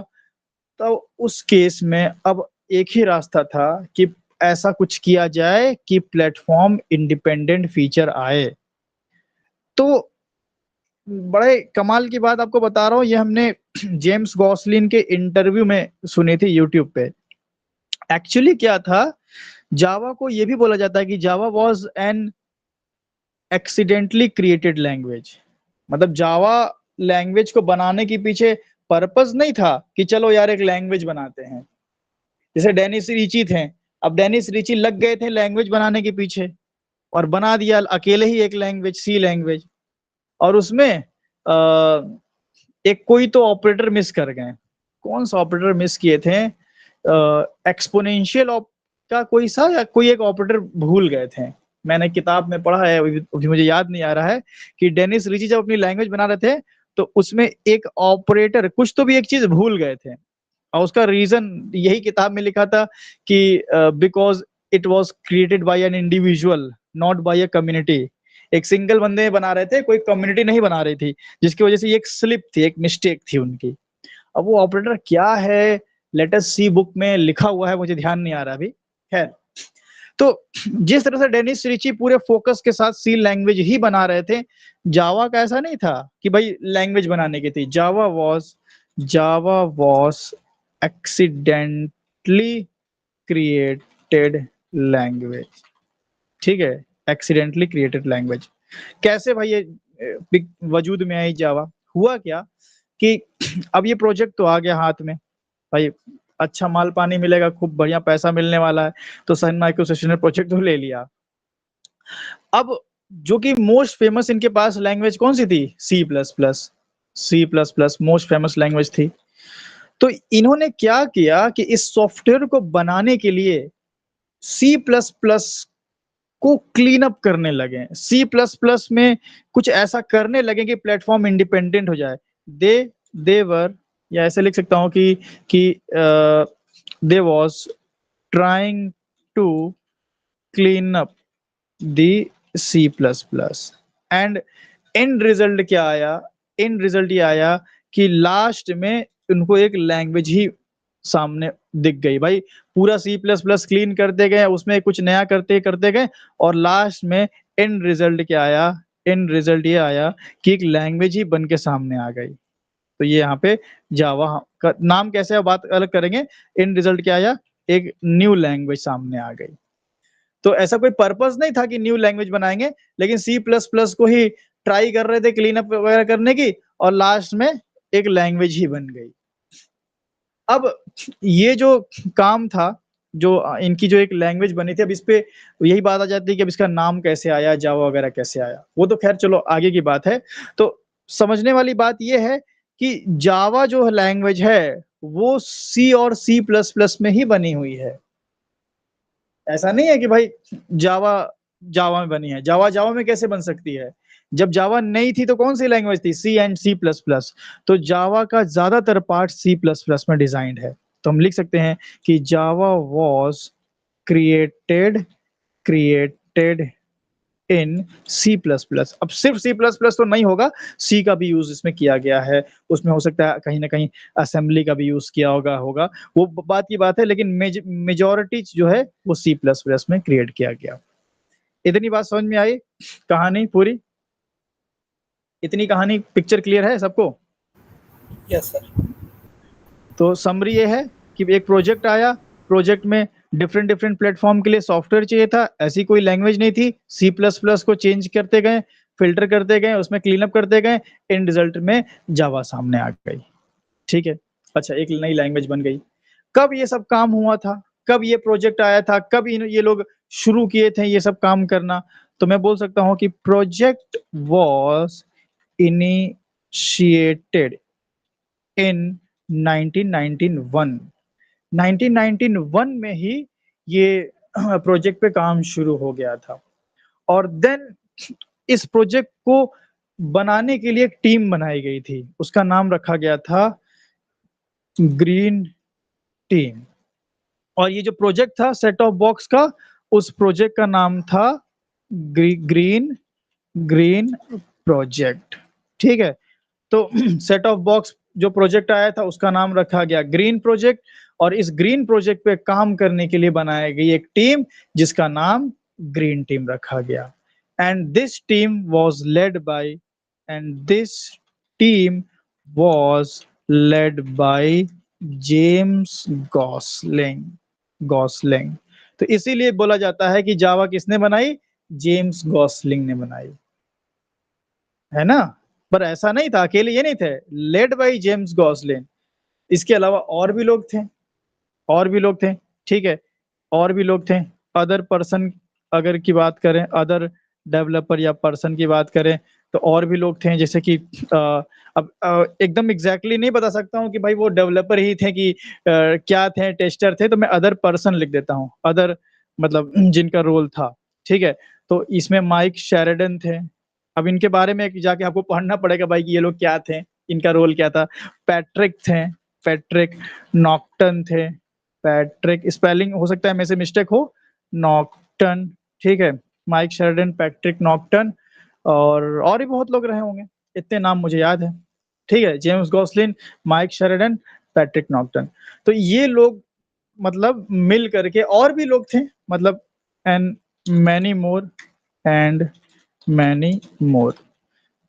तो उस केस में अब एक ही रास्ता था कि ऐसा कुछ किया जाए कि प्लेटफॉर्म इंडिपेंडेंट फीचर आए। तो बड़े कमाल की बात आपको बता रहा हूँ, ये हमने जेम्स गॉसलिन के इंटरव्यू में सुनी थी यूट्यूब पे। एक्चुअली क्या था, जावा को ये भी बोला जाता है कि Java was an accidentally created language. मतलब जावा लैंग्वेज को बनाने के पीछे पर्पस नहीं था कि चलो यार एक लैंग्वेज बनाते हैं, जैसे डेनिस रिची थे, अब डेनिस रिची लग गए थे लैंग्वेज बनाने के पीछे और बना दिया अकेले ही एक लैंग्वेज, सी लैंग्वेज, और उसमें एक कोई तो ऑपरेटर मिस कर गए। कौन सा ऑपरेटर मिस किए थे? एक्सपोनेंशियल का कोई सा या कोई एक ऑपरेटर भूल गए थे। मैंने किताब में पढ़ा है, अभी मुझे याद नहीं आ रहा है कि डेनिस रिची जब अपनी लैंग्वेज बना रहे थे तो उसमें एक ऑपरेटर कुछ तो भी एक चीज भूल गए थे, और उसका रीजन यही किताब में लिखा था कि because it was created by an individual not by a community. एक सिंगल बंदे बना रहे थे, कोई कम्युनिटी नहीं बना रही थी, जिसकी वजह से ये एक स्लिप थी, एक मिस्टेक थी उनकी। अब वो ऑपरेटर क्या है, लेट अस सी, बुक में लिखा हुआ है, मुझे ध्यान नहीं आ रहा अभी। खैर, तो जिस तरह से डेनिस रिची पूरे फोकस के साथ सी लैंग्वेज ही बना रहे थे, जावा का ऐसा नहीं था कि भाई लैंग्वेज बनाने की थी। जावा वॉज एक्सीडेंटली क्रिएटेड लैंग्वेज, ठीक है, एक्सीडेंटली क्रिएटेड लैंग्वेज। कैसे भाई ये वजूद में आई जावा? हुआ क्या कि अब ये प्रोजेक्ट तो आ गया हाथ में, भाई अच्छा माल पानी मिलेगा, खूब बढ़िया पैसा मिलने वाला है, तो सन माइक्रो ने प्रोजेक्ट तो ले लिया। अब जो कि मोस्ट फेमस इनके पास लैंग्वेज कौन सी थी? C plus plus. C plus plus most famous language थी। तो इन्होंने क्या किया कि इस सॉफ्टवेयर को बनाने के लिए सी प्लस प्लस को क्लीन अप करने लगे, सी प्लस प्लस में कुछ ऐसा करने लगे कि प्लेटफॉर्म इंडिपेंडेंट हो जाए। दे देवर, या ऐसे लिख सकता हूं कि they was trying to clean up the C plus plus, and end result क्या आया? एंड रिजल्ट ये आया कि लास्ट में उनको एक लैंग्वेज ही सामने दिख गई भाई। पूरा सी प्लस प्लस क्लीन करते गए, उसमें कुछ नया करते करते गए, और लास्ट में एंड रिजल्ट क्या आया? एंड रिजल्ट ये आया कि एक लैंग्वेज ही बन के सामने आ गई। तो ये यहाँ पे जावा का नाम कैसे है बात अलग करेंगे। एंड रिजल्ट क्या आया? एक न्यू लैंग्वेज सामने आ गई। तो ऐसा कोई पर्पस नहीं था कि न्यू लैंग्वेज बनाएंगे, लेकिन सी प्लस प्लस को ही ट्राई कर रहे थे क्लीन अप वगैरह करने की, और लास्ट में एक लैंग्वेज ही बन गई। अब ये जो काम था, जो इनकी जो एक लैंग्वेज बनी थी, अब इस पे यही बात आ जाती है कि अब इसका नाम कैसे आया, जावा वगैरह कैसे आया, वो तो खैर चलो आगे की बात है। तो समझने वाली बात ये है कि जावा जो लैंग्वेज है वो सी और सी प्लस प्लस में ही बनी हुई है। ऐसा नहीं है कि भाई जावा जावा में बनी है। जावा जावा में कैसे बन सकती है? जब जावा नहीं थी तो कौन सी लैंग्वेज थी? C and C plus plus. तो जावा का ज्यादातर पार्ट सी प्लस प्लस में डिजाइंड है। तो हम लिख सकते हैं कि Java was created in C plus plus. अब सिर्फ सी प्लस प्लस तो नहीं होगा, सी का भी यूज इसमें किया गया है। उसमें हो सकता है कहीं ना कहीं असेंबली का भी यूज किया होगा वो बात की बात है, लेकिन मेजोरिटी जो है वो सी प्लस प्लस में क्रिएट किया गया। इतनी बात समझ में आई? कहानी पूरी, इतनी कहानी पिक्चर क्लियर है सबको? Yes sir. तो समरी ये है कि एक प्रोजेक्ट आया, प्रोजेक्ट में डिफरेंट डिफरेंट प्लेटफॉर्म के लिए सॉफ्टवेयर चाहिए था, ऐसी कोई लैंग्वेज नहीं थी। सी प्लस प्लस को चेंज करते गए, फिल्टर करते गए, उसमें क्लीन अप करते गए, एंड रिजल्ट में जावा सामने आ गई। ठीक है, अच्छा एक नई लैंग्वेज बन गई। कब ये सब काम हुआ था? कब ये प्रोजेक्ट आया था? कब ये लोग शुरू किए थे ये सब काम करना? तो मैं बोल सकता हूँ कि प्रोजेक्ट वॉज इनिशिएटेड इन 1991। 1991 में ही ये प्रोजेक्ट पे काम शुरू हो गया था। और देन इस प्रोजेक्ट को बनाने के लिए एक टीम बनाई गई थी, उसका नाम रखा गया था ग्रीन टीम। और ये जो प्रोजेक्ट था सेट ऑफ बॉक्स का, उस प्रोजेक्ट का नाम था ग्रीन ग्रीन प्रोजेक्ट। ठीक है, तो सेट ऑफ बॉक्स जो प्रोजेक्ट आया था उसका नाम रखा गया ग्रीन प्रोजेक्ट। और इस ग्रीन प्रोजेक्ट पे काम करने के लिए बनाई गई एक टीम जिसका नाम ग्रीन टीम रखा गया। And this team was led by and this team was led by James Gosling. Gosling. तो इसीलिए बोला जाता है कि जावा किसने बनाई? जेम्स गॉसलिंग ने बनाई, है ना। पर ऐसा नहीं था, अकेले ये नहीं थे, लेड बाय जेम्स गॉसलिन। इसके अलावा और भी लोग थे, और भी लोग थे। ठीक है, और भी लोग थे। अदर पर्सन अगर की बात करें, अदर डेवलपर या पर्सन की बात करें, तो और भी लोग थे जैसे कि अब एकदम एग्जैक्टली नहीं बता सकता हूँ कि भाई वो डेवलपर ही थे कि क्या थे, टेस्टर थे। तो मैं अदर पर्सन लिख देता हूँ, अदर मतलब जिनका रोल था। ठीक है, तो इसमें माइक शेरिडन थे। अब इनके बारे में जाके आपको पढ़ना पड़ेगा भाई कि ये लोग क्या थे, इनका रोल क्या था। पैट्रिक थे, पैट्रिक नॉक्टन थे। पैट्रिक स्पेलिंग हो सकता है मेरे से मिस्टेक हो, नॉक्टन। ठीक है, माइक शेरिडन, पैट्रिक नॉक्टन, और भी बहुत लोग रहे होंगे, इतने नाम मुझे याद है। ठीक है, James Gosling, Mike Sheridan, Patrick Naughton. तो ये लोग मतलब मिल करके, और भी लोग थे मतलब, and many more, and many more,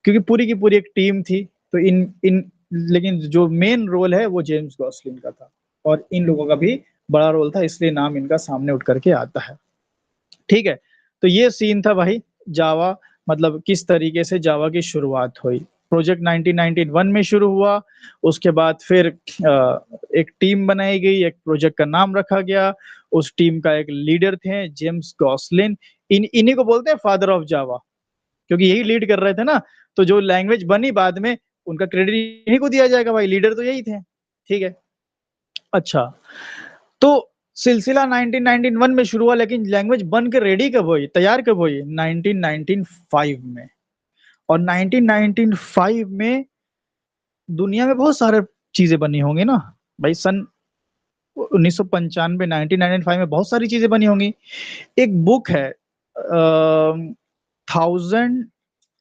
क्योंकि पूरी की पूरी एक टीम थी। तो इन इन लेकिन जो मेन रोल है वो जेम्स गॉसलिन का था, और इन लोगों का भी बड़ा रोल था, इसलिए नाम इनका सामने उठ करके आता है। ठीक है, तो ये सीन था भाई जावा, मतलब किस तरीके से जावा की शुरुआत हुई। प्रोजेक्ट 1991 में शुरू हुआ, उसके बाद फिर एक टीम बनाई गई, एक प्रोजेक्ट का नाम रखा गया। उस टीम का एक लीडर थे जेम्स गॉसलिन। इन्हीं को बोलते हैं फादर ऑफ जावा, क्योंकि यही लीड कर रहे थे ना। तो जो लैंग्वेज बनी बाद में, उनका क्रेडिट इन्हीं को दिया जाएगा भाई, लीडर तो यही थे। ठीक है, अच्छा, तो सिलसिला 1991 में शुरू हुआ, लेकिन लैंग्वेज बन के रेडी कब हुई, तैयार कब हुई? 1995 में। और 1995 में दुनिया में बहुत सारे चीजें बनी होंगी ना भाई। सन 1995 1995 में बहुत सारी चीजें बनी होंगी। एक बुक है, 1000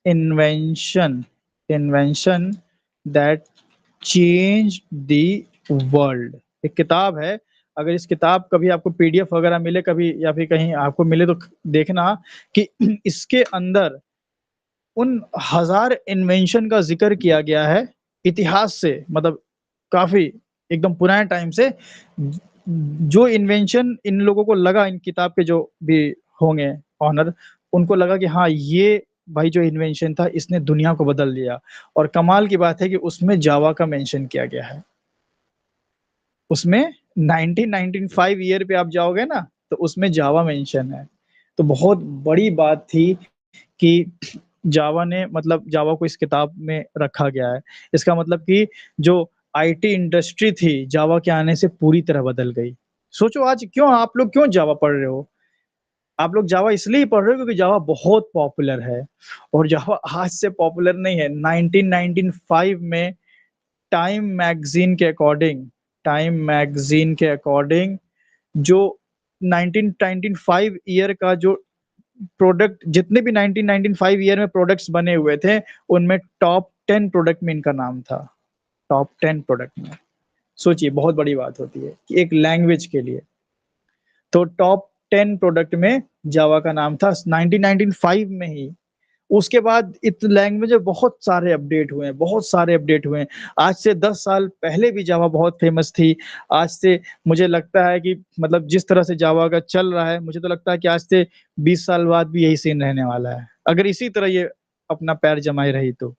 invention invention that change the world. एक किताब है, अगर इस किताब कभी आपको पीडीएफ वगैरह मिले कभी, या फिर कहीं आपको मिले तो देखना कि इसके अंदर उन 1000 इन्वेंशन का जिक्र किया गया है, इतिहास से, मतलब काफी एकदम पुराने टाइम से। जो इन्वेंशन इन लोगों को लगा, इन किताब के जो भी होंगे ऑनर, उनको लगा कि हाँ ये भाई जो इन्वेंशन था इसने दुनिया को बदल दिया। और कमाल की बात है कि उसमें जावा का मेंशन किया गया है। उसमें 1995 ईयर पे आप जाओगे ना, तो उसमें जावा मेंशन है। तो बहुत बड़ी बात थी कि जावा ने, मतलब जावा को इस किताब में रखा गया है। इसका मतलब कि जो आईटी इंडस्ट्री थी, जावा के आने से पूरी तरह बदल गई। सोचो आज आप लोग क्यों जावा पढ़ रहे हो? आप लोग जावा इसलिए पढ़ रहे हो क्योंकि जावा बहुत पॉपुलर है, और जावा आज से पॉपुलर नहीं है। 1995 में टाइम मैगजीन के अकॉर्डिंग जो 1995 ईयर का जो प्रोडक्ट, जितने भी 1995 ईयर में प्रोडक्ट्स बने हुए थे, उनमें टॉप 10 प्रोडक्ट में इनका नाम था। टॉप 10 प्रोडक्ट में। सोचिए, बहुत बड़ी बात होती है कि एक लैंग्वेज के लिए। तो टॉप 10 प्रोडक्ट में जावा का नाम था 1995 में ही। उसके बाद इस लैंग्वेज में बहुत सारे अपडेट हुए हैं। आज से 10 साल पहले भी जावा बहुत फेमस थी। आज से मुझे लगता है कि मतलब जिस तरह से जावा का चल रहा है, मुझे तो लगता है कि आज से 20 साल बाद भी यही सीन रहने वाला है, अगर इसी तरह ये अपना पैर जमाई रही तो।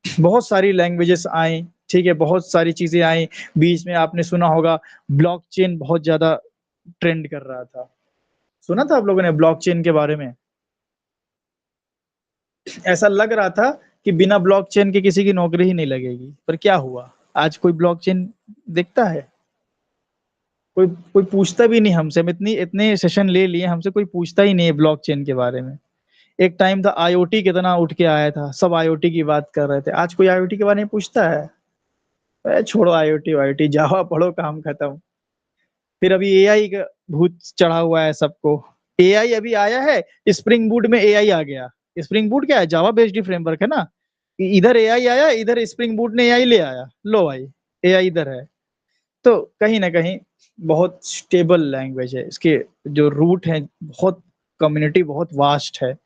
बहुत सारी लैंग्वेजेस आई, ठीक है, बहुत सारी चीजें आई। बीच में आपने सुना होगा ब्लॉकचेन बहुत ज्यादा ट्रेंड कर रहा था। सुना था आप लोगों ने ब्लॉकचेन के बारे में? ऐसा लग रहा था कि बिना ब्लॉकचेन के किसी की नौकरी ही नहीं लगेगी, पर क्या हुआ? आज कोई ब्लॉकचेन देखता है? कोई कोई पूछता भी नहीं हमसे। हम इतने सेशन ले लिए, हमसे कोई पूछता ही नहीं है ब्लॉकचेन के बारे में। एक टाइम था आईओटी कितना उठ के आया था, सब आईओटी की बात कर रहे थे। आज कोई आईओटी के बारे में पूछता है? छोड़ो आईओटी वाईओटी, जावा पढ़ो, काम खत्म। फिर अभी एआई का भूत चढ़ा हुआ है सबको। एआई अभी आया है, स्प्रिंग बूट में एआई आ गया। स्प्रिंग बूट क्या है? जावा बेस्ड फ्रेमवर्क है ना। इधर एआई आया, इधर स्प्रिंग बूट ने एआई ले आया, लो भाई एआई इधर है। तो कहीं ना कहीं बहुत स्टेबल लैंग्वेज है। इसके जो रूट है, बहुत कम्युनिटी बहुत वास्ट है।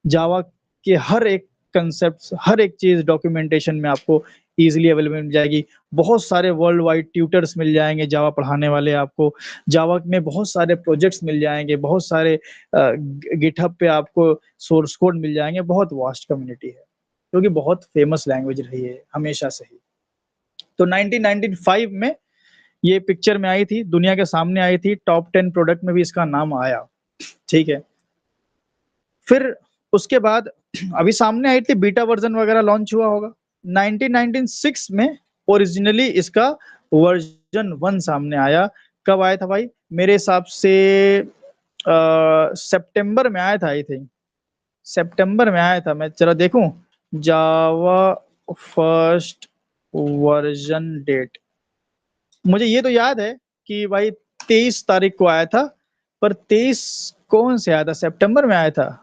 जावा के हर एक कंसेप्ट, हर एक चीज डॉक्यूमेंटेशन में आपको इजीली अवेलेबल मिल जाएगी। बहुत सारे वर्ल्ड वाइड ट्यूटर्स मिल जाएंगे जावा पढ़ाने वाले आपको। जावा में बहुत सारे प्रोजेक्ट्स मिल जाएंगे, बहुत सारे गिटहब पे आपको सोर्स कोड मिल जाएंगे। बहुत वास्ट कम्युनिटी है, क्योंकि बहुत फेमस लैंग्वेज रही है हमेशा से ही। तो 1995 में ये पिक्चर में आई थी, दुनिया के सामने आई थी, टॉप 10 प्रोडक्ट में भी इसका नाम आया, ठीक है। फिर उसके बाद अभी सामने आई थी, बीटा वर्जन वगैरह लॉन्च हुआ होगा 1996 में। ओरिजिनली इसका वर्जन 1 सामने आया। कब आया था भाई? मेरे हिसाब से सितंबर में आया था, आई थिंक सितंबर में आया था। मैं जरा देखूं, जावा फर्स्ट वर्जन डेट। मुझे ये तो याद है कि भाई 23 तारीख को आया था, पर 23 कौन से आया था? सितंबर में आया था?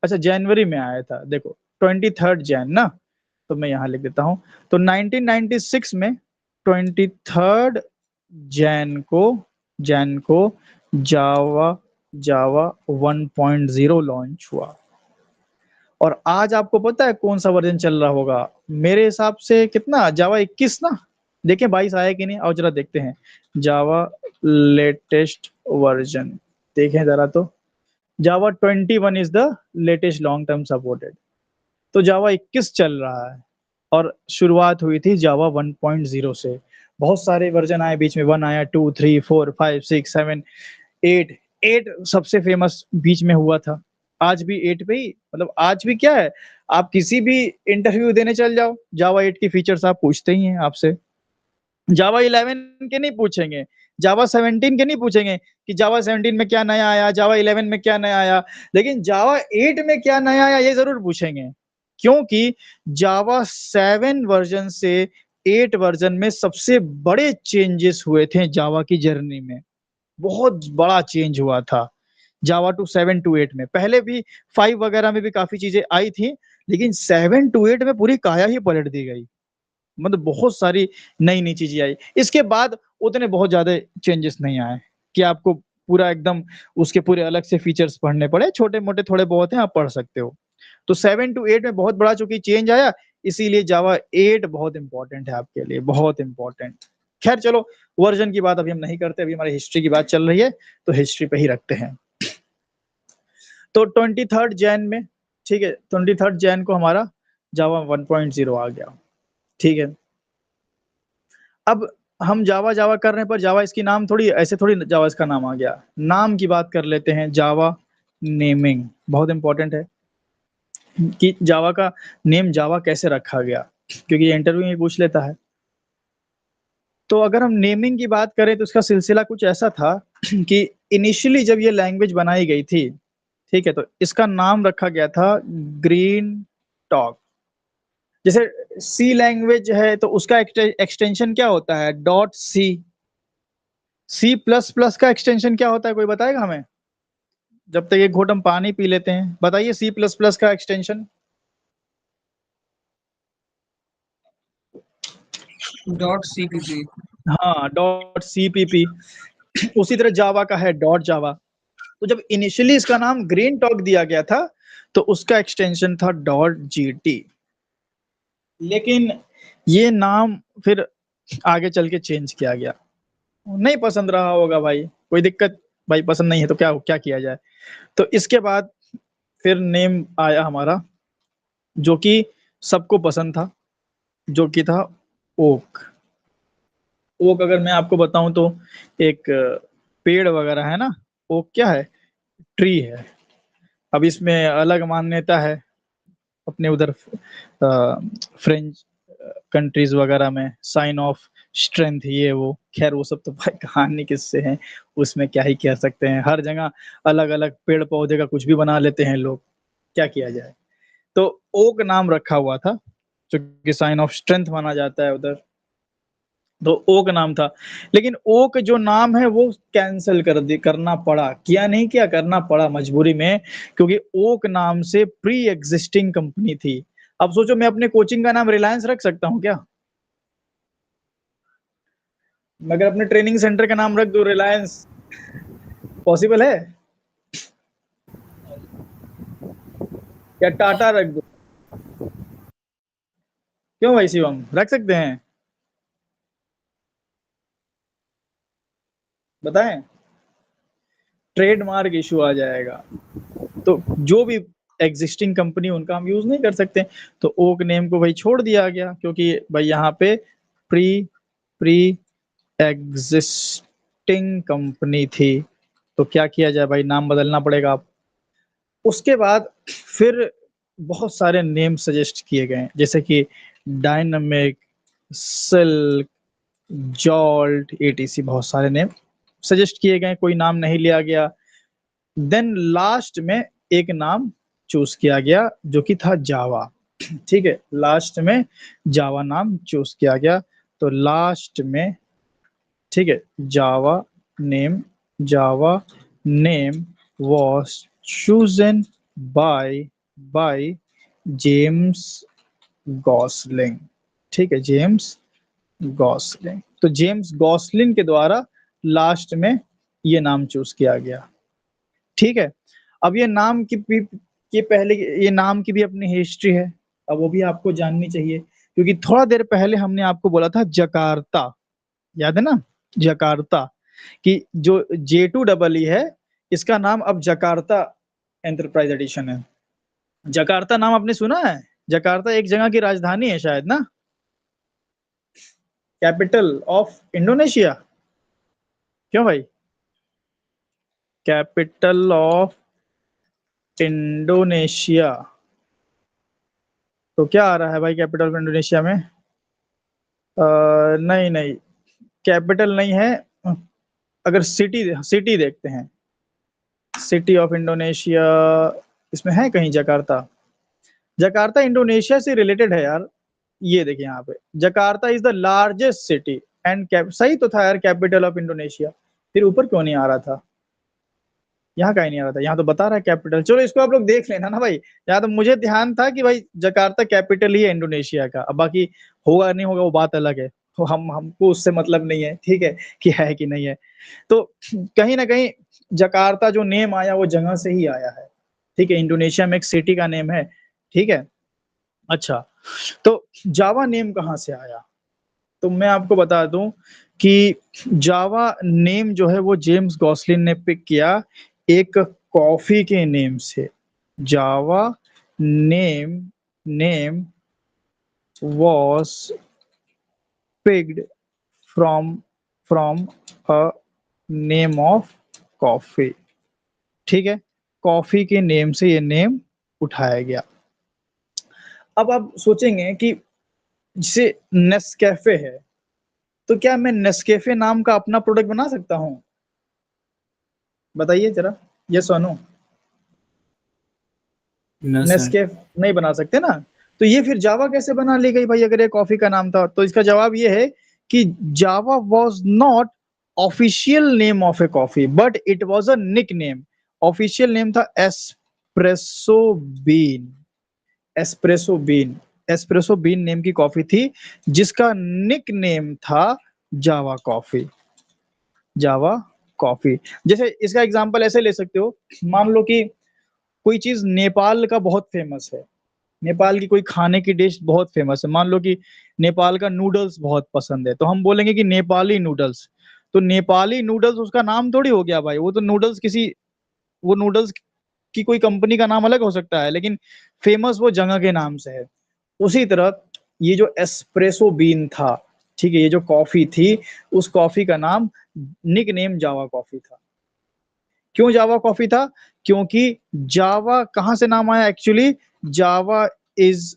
अच्छा, जनवरी में आया था। देखो 23 जैन ना, तो मैं यहाँ लिख देता हूँ। तो 1996 में 23 जैन को जावा जावा 1.0 लॉन्च हुआ। और आज आपको पता है कौन सा वर्जन चल रहा होगा? मेरे हिसाब से कितना, जावा 21 ना। देखें 22 आया कि नहीं, और जरा देखते हैं जावा लेटेस्ट वर्जन। देखें जरा, तो जावा 21 is the latest long term supported. तो जावा 21 चल रहा है, और शुरुआत हुई थी जावा 1.0 से। बहुत सारे वर्जन आए बीच में, 1 आया, 2, 3, 4, 5, 6, 7, 8। 8 सबसे फेमस बीच में हुआ था। आज भी 8 पे ही, मतलब आज भी क्या है, आप किसी भी इंटरव्यू देने चल जाओ, जावा 8 की फीचर्स आप पूछते ही हैं आपसे। जावा 11 के नहीं पूछेंगे, जावा 17 के नहीं पूछेंगे कि जावा 17 में क्या नया आया, जावा 11 में क्या नया आया। लेकिन जावा 8 में क्या नया आया ये जरूर पूछेंगे, क्योंकि जावा 7 वर्जन से 8 वर्जन में सबसे बड़े चेंजेस हुए थे जावा की जर्नी में। बहुत बड़ा चेंज हुआ था जावा टू 7 टू 8 में। पहले भी 5 वगैरह में भी काफी चीजें आई थी, लेकिन 7 टू 8 में पूरी काया ही पलट दी गई। मतलब बहुत सारी नई नई चीजें आई। इसके बाद उतने बहुत ज्यादा चेंजेस नहीं आए कि आपको पूरा एकदम उसके पूरे अलग से फीचर्स पढ़ने पड़े। छोटे मोटे थोड़े बहुत हैं, आप पढ़ सकते हो। तो 7 टू 8 में बहुत बड़ा चूंकि चेंज आया, इसीलिए जावा 8 बहुत इंपॉर्टेंट है आपके लिए, बहुत इंपॉर्टेंट। खैर चलो, वर्जन की बात अभी हम नहीं करते, अभी हमारी हिस्ट्री की बात चल रही है, तो हिस्ट्री पे ही रखते हैं। तो 23 जैन में, ठीक है, 23 जैन को हमारा जावा 1.0 आ गया, ठीक है। अब हम जावा जावा कर रहे हैं, पर जावा इसकी नाम थोड़ी ऐसे थोड़ी जावा इसका नाम आ गया। नाम की बात कर लेते हैं। जावा नेमिंग बहुत इंपॉर्टेंट है कि जावा का नेम जावा कैसे रखा गया, क्योंकि ये इंटरव्यू में पूछ लेता है। तो अगर हम नेमिंग की बात करें तो इसका सिलसिला कुछ ऐसा था कि इनिशियली जब ये लैंग्वेज बनाई गई थी, ठीक है, तो इसका नाम रखा गया था ग्रीन टॉक। जैसे सी लैंग्वेज है तो उसका एक्सटेंशन क्या होता है, dot C. C plus plus का एक्सटेंशन क्या होता है, कोई बताएगा हमें? जब तक एक घोट हम पानी पी लेते हैं, बताइए सी प्लस प्लस का एक्सटेंशन। Dot CPP. हाँ, डॉट सीपीपी। उसी तरह जावा का है डॉट जावा। तो जब इनिशियली इसका नाम ग्रीन टॉक दिया गया था तो उसका एक्सटेंशन था डॉट जीटी। लेकिन ये नाम फिर आगे चल के चेंज किया गया, नहीं पसंद रहा होगा भाई, कोई दिक्कत, भाई पसंद नहीं है तो क्या क्या किया जाए। तो इसके बाद फिर नेम आया हमारा जो कि सबको पसंद था, जो कि था ओक। ओक अगर मैं आपको बताऊं तो एक पेड़ वगैरह है ना, ओक क्या है, ट्री है। अब इसमें अलग मान्यता है अपने उधर फ्रेंच कंट्रीज वगैरह में, साइन ऑफ स्ट्रेंथ ये वो, खैर वो सब तो भाई कहानी किससे है, उसमें क्या ही कह सकते हैं, हर जगह अलग अलग पेड़ पौधे का कुछ भी बना लेते हैं लोग, क्या किया जाए। तो ओक नाम रखा हुआ था जो कि साइन ऑफ स्ट्रेंथ माना जाता है उधर, तो ओक नाम था। लेकिन ओक जो नाम है वो कैंसिल करना पड़ा, किया नहीं, क्या करना पड़ा मजबूरी में, क्योंकि ओक नाम से प्री एग्जिस्टिंग कंपनी थी। अब सोचो मैं अपने कोचिंग का नाम रिलायंस रख सकता हूँ क्या? मैं अगर अपने ट्रेनिंग सेंटर का नाम रख दूं रिलायंस, पॉसिबल है? या टाटा रख दूं? क्यों भाई शिवम, रख सकते हैं? बताएं, ट्रेडमार्क इशू आ जाएगा। तो जो भी एग्जिस्टिंग कंपनी उनका हम यूज नहीं कर सकते, तो ओक नेम को भाई छोड़ दिया गया, क्योंकि भाई यहाँ पे प्री प्री एग्जिस्टिंग कंपनी थी, तो क्या किया जाए भाई, नाम बदलना पड़ेगा। आप उसके बाद फिर बहुत सारे नेम सजेस्ट किए गए, जैसे कि डायनामिक, सिल्क, जॉल्ट, एटीसी, बहुत सारे नेम सजेस्ट किए गए, कोई नाम नहीं लिया गया। देन लास्ट में एक नाम चूज किया गया जो कि था जावा। ठीक है, लास्ट में जावा नाम चूज किया गया। तो लास्ट में, ठीक है, name Java name was chosen by James Gosling. ठीक है, जेम्स गॉसलिंग, तो जेम्स गॉसलिंग के द्वारा लास्ट में ये नाम चूज किया गया। ठीक है, अब ये नाम की भी, ये पहले ये नाम की भी अपनी हिस्ट्री है, अब वो भी आपको जाननी चाहिए, क्योंकि थोड़ा देर पहले हमने आपको बोला था जकार्ता, याद है ना, जकार्ता, कि जो J2EE है इसका नाम अब जकार्ता एंटरप्राइज एडिशन है। जकार्ता नाम आपने सुना है? जकार्ता एक जगह की राजधानी है शायद ना, कैपिटल ऑफ इंडोनेशिया। क्यों भाई, कैपिटल ऑफ इंडोनेशिया, तो क्या आ रहा है भाई कैपिटल ऑफ इंडोनेशिया में? नहीं नहीं, कैपिटल नहीं है। अगर सिटी सिटी देखते हैं, सिटी ऑफ इंडोनेशिया, इसमें है कहीं जकार्ता? जकार्ता इंडोनेशिया से रिलेटेड है यार, ये देखिए यहाँ पे, Jakarta is the largest city and cap, सही तो था यार, कैपिटल ऑफ इंडोनेशिया, फिर ऊपर क्यों नहीं आ रहा था, यहाँ का ही नहीं आ रहा था, यहाँ तो बता रहा है कैपिटल। चलो इसको आप लोग देख लेना ना भाई, यहाँ तो मुझे ध्यान था कि भाई जकार्ता कैपिटल ही है इंडोनेशिया का, अब बाकी होगा नहीं होगा वो बात अलग है, तो हमको उससे मतलब नहीं है, ठीक है, कि है कि नहीं है। तो कहीं ना कहीं जकार्ता जो नेम आया वो जगह से ही आया है, ठीक है, इंडोनेशिया में एक सिटी का नेम है, ठीक है। अच्छा, तो जावा नेम कहाँ से आया, तो मैं आपको बता दूं कि जावा नेम जो है वो जेम्स गॉसलिन ने पिक किया एक कॉफी के नेम से। Java name name was picked from a name of coffee। ठीक है, कॉफी के नेम से ये नेम उठाया गया। अब आप सोचेंगे कि जैसे नेस्कैफे है, तो क्या मैं नेस्कैफे नाम का अपना प्रोडक्ट बना सकता हूँ? बताइए जरा, यस और नो। No, sir. नेस्कैफे नहीं बना सकते ना, तो ये फिर जावा कैसे बना ली गई भाई अगर ये कॉफी का नाम था? तो इसका जवाब ये है कि Java was not official name of a coffee but it was a nick name. Official name था espresso bean. Espresso bean, espresso bean name की कॉफी थी जिसका निक नेम था जावा कॉफी। जावा कॉफी। जैसे इसका एग्जांपल ऐसे ले सकते हो, मान लो कि कोई चीज नेपाल का बहुत फेमस है, नेपाल की कोई खाने की डिश बहुत फेमस है, मान लो कि नेपाल का नूडल्स बहुत पसंद है, तो हम बोलेंगे कि नेपाली नूडल्स। तो नेपाली नूडल्स उसका नाम थोड़ी हो गया भाई, वो तो नूडल्स किसी, वो नूडल्स की कोई कंपनी का नाम अलग हो सकता है, लेकिन फेमस वो जगह के नाम से है। उसी तरह ये जो एस्प्रेसो बीन था, ठीक है, ये जो कॉफी थी, उस कॉफी का नाम, निक नेम जावा कॉफी था। क्यों जावा कॉफी था? क्योंकि जावा कहां से नाम आया actually? Java is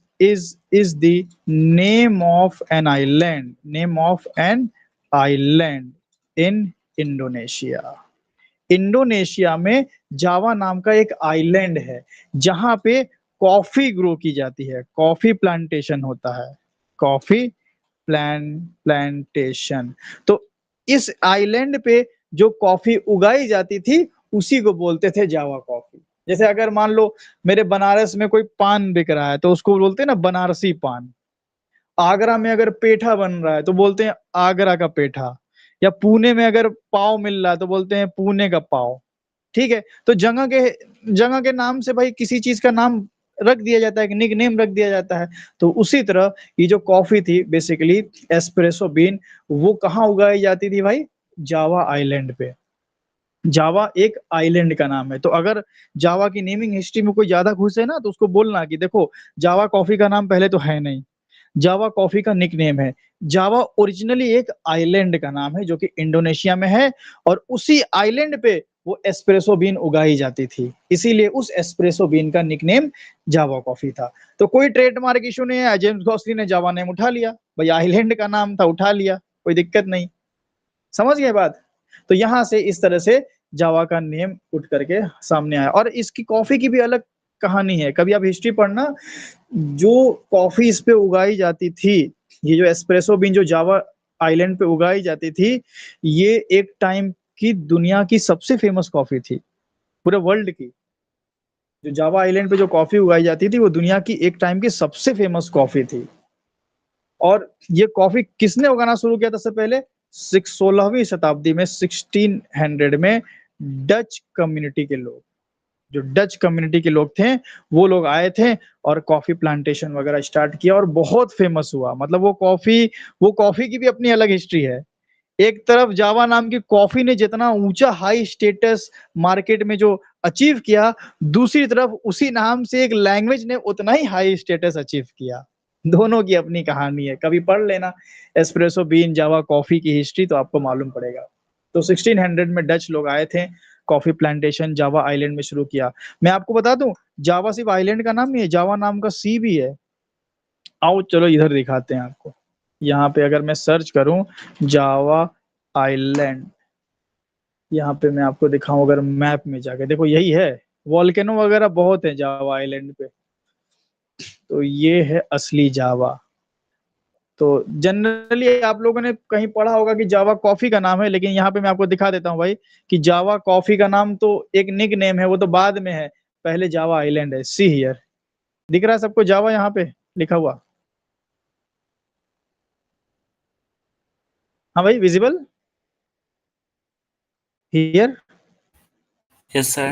the name of an island, name of an island in Indonesia. Indonesia में जावा नाम का एक आइलैंड है जहां पे कॉफी ग्रो की जाती है, कॉफी प्लांटेशन होता है, कॉफी प्लांटेशन। तो इस आइलैंड पे जो कॉफी उगाई जाती थी उसी को बोलते थे जावा कॉफी। जैसे अगर मान लो मेरे बनारस में कोई पान बिक रहा है तो उसको बोलते हैं ना बनारसी पान। आगरा में अगर पेठा बन रहा है तो बोलते हैं आगरा का पेठा। या पुणे में अगर पाव मिल रहा है तो बोलते हैं पुणे का पाव। ठीक है, तो जगह के नाम से भाई किसी चीज का नाम रख दिया जाता है, निक नेम रख दिया जाता है। तो उसी तरह ये जो कॉफी थी बेसिकली एस्प्रेसो बीन, वो कहाँ उगाई जाती थी भाई? जावा आइलैंड पे। जावा एक आइलैंड का नाम है। तो अगर जावा की नेमिंग हिस्ट्री में कोई ज्यादा घुस है ना तो उसको बोलना कि देखो जावा कॉफी का नाम पहले तो है नहीं, जावा कॉफी का निकनेम है। जावा ओरिजिनली एक आइलैंड का नाम है जो कि इंडोनेशिया में है, और उसी आइलैंड पे वो एस्प्रेसो बीन उगाई जाती थी, इसीलिए उस एस्प्रेसो बीन का निकनेम जावा कॉफी था। तो कोई ट्रेडमार्क इशू नहीं है, जेम्स गॉसली ने जावा नेम उठा लिया भाई, आइलैंड का नाम था उठा लिया, कोई दिक्कत नहीं। समझ गए बात? तो यहां से इस तरह से जावा का नेम उठ करके सामने आया। और इसकी कॉफी की भी अलग कहानी है, कभी आप हिस्ट्री पढ़ना। जो कॉफी इस पे उगाई जाती थी, ये जो एस्प्रेसो बीन जो जावा आइलैंड पे उगाई जाती थी, ये एक टाइम की दुनिया की सबसे फेमस कॉफी थी, पूरे वर्ल्ड की। जो जावा आइलैंड पे जो कॉफी उगाई जाती थी वो दुनिया की एक टाइम की सबसे फेमस कॉफी थी। और ये कॉफी किसने उगाना शुरू किया था सबसे पहले? 16वीं शताब्दी में, 1600 में डच कम्युनिटी के लोग, जो डच कम्युनिटी के लोग थे, वो लोग आए थे और कॉफी प्लांटेशन वगैरह स्टार्ट किया और बहुत फेमस हुआ। मतलब वो कॉफी की भी अपनी अलग हिस्ट्री है। एक तरफ जावा नाम की कॉफी ने जितना ऊंचा हाई स्टेटस मार्केट में जो अचीव किया, दूसरी तरफ उसी नाम से एक लैंग्वेज ने उतना ही हाई स्टेटस अचीव किया। दोनों की अपनी कहानी है, कभी पढ़ लेना एस्प्रेसो बीन जावा कॉफी की हिस्ट्री, तो आपको मालूम पड़ेगा। तो 1600 में डच लोग आए थे, कॉफी प्लांटेशन जावा आइलैंड में शुरू किया। मैं आपको बता दूं, जावा सिर्फ आइलैंड का नाम नहीं है, जावा नाम का सी भी है। आओ चलो इधर दिखाते हैं आपको। यहाँ पे अगर मैं सर्च करूं जावा आइलैंड, यहाँ पे मैं आपको दिखाऊं अगर मैप में जाके, देखो यही है, वॉल्केनो वगैरह बहुत है जावा आइलैंड पे। तो ये है असली जावा। तो जनरली आप लोगों ने कहीं पढ़ा होगा कि जावा कॉफी का नाम है, लेकिन यहाँ पे मैं आपको दिखा देता हूँ भाई कि जावा कॉफी का नाम तो एक निक नेम है, वो तो बाद में है, पहले जावा आइलैंड है। सी हियर, दिख रहा है सबको जावा यहाँ पे लिखा हुआ? हाँ भाई, विजिबल हियर। Yes, sir.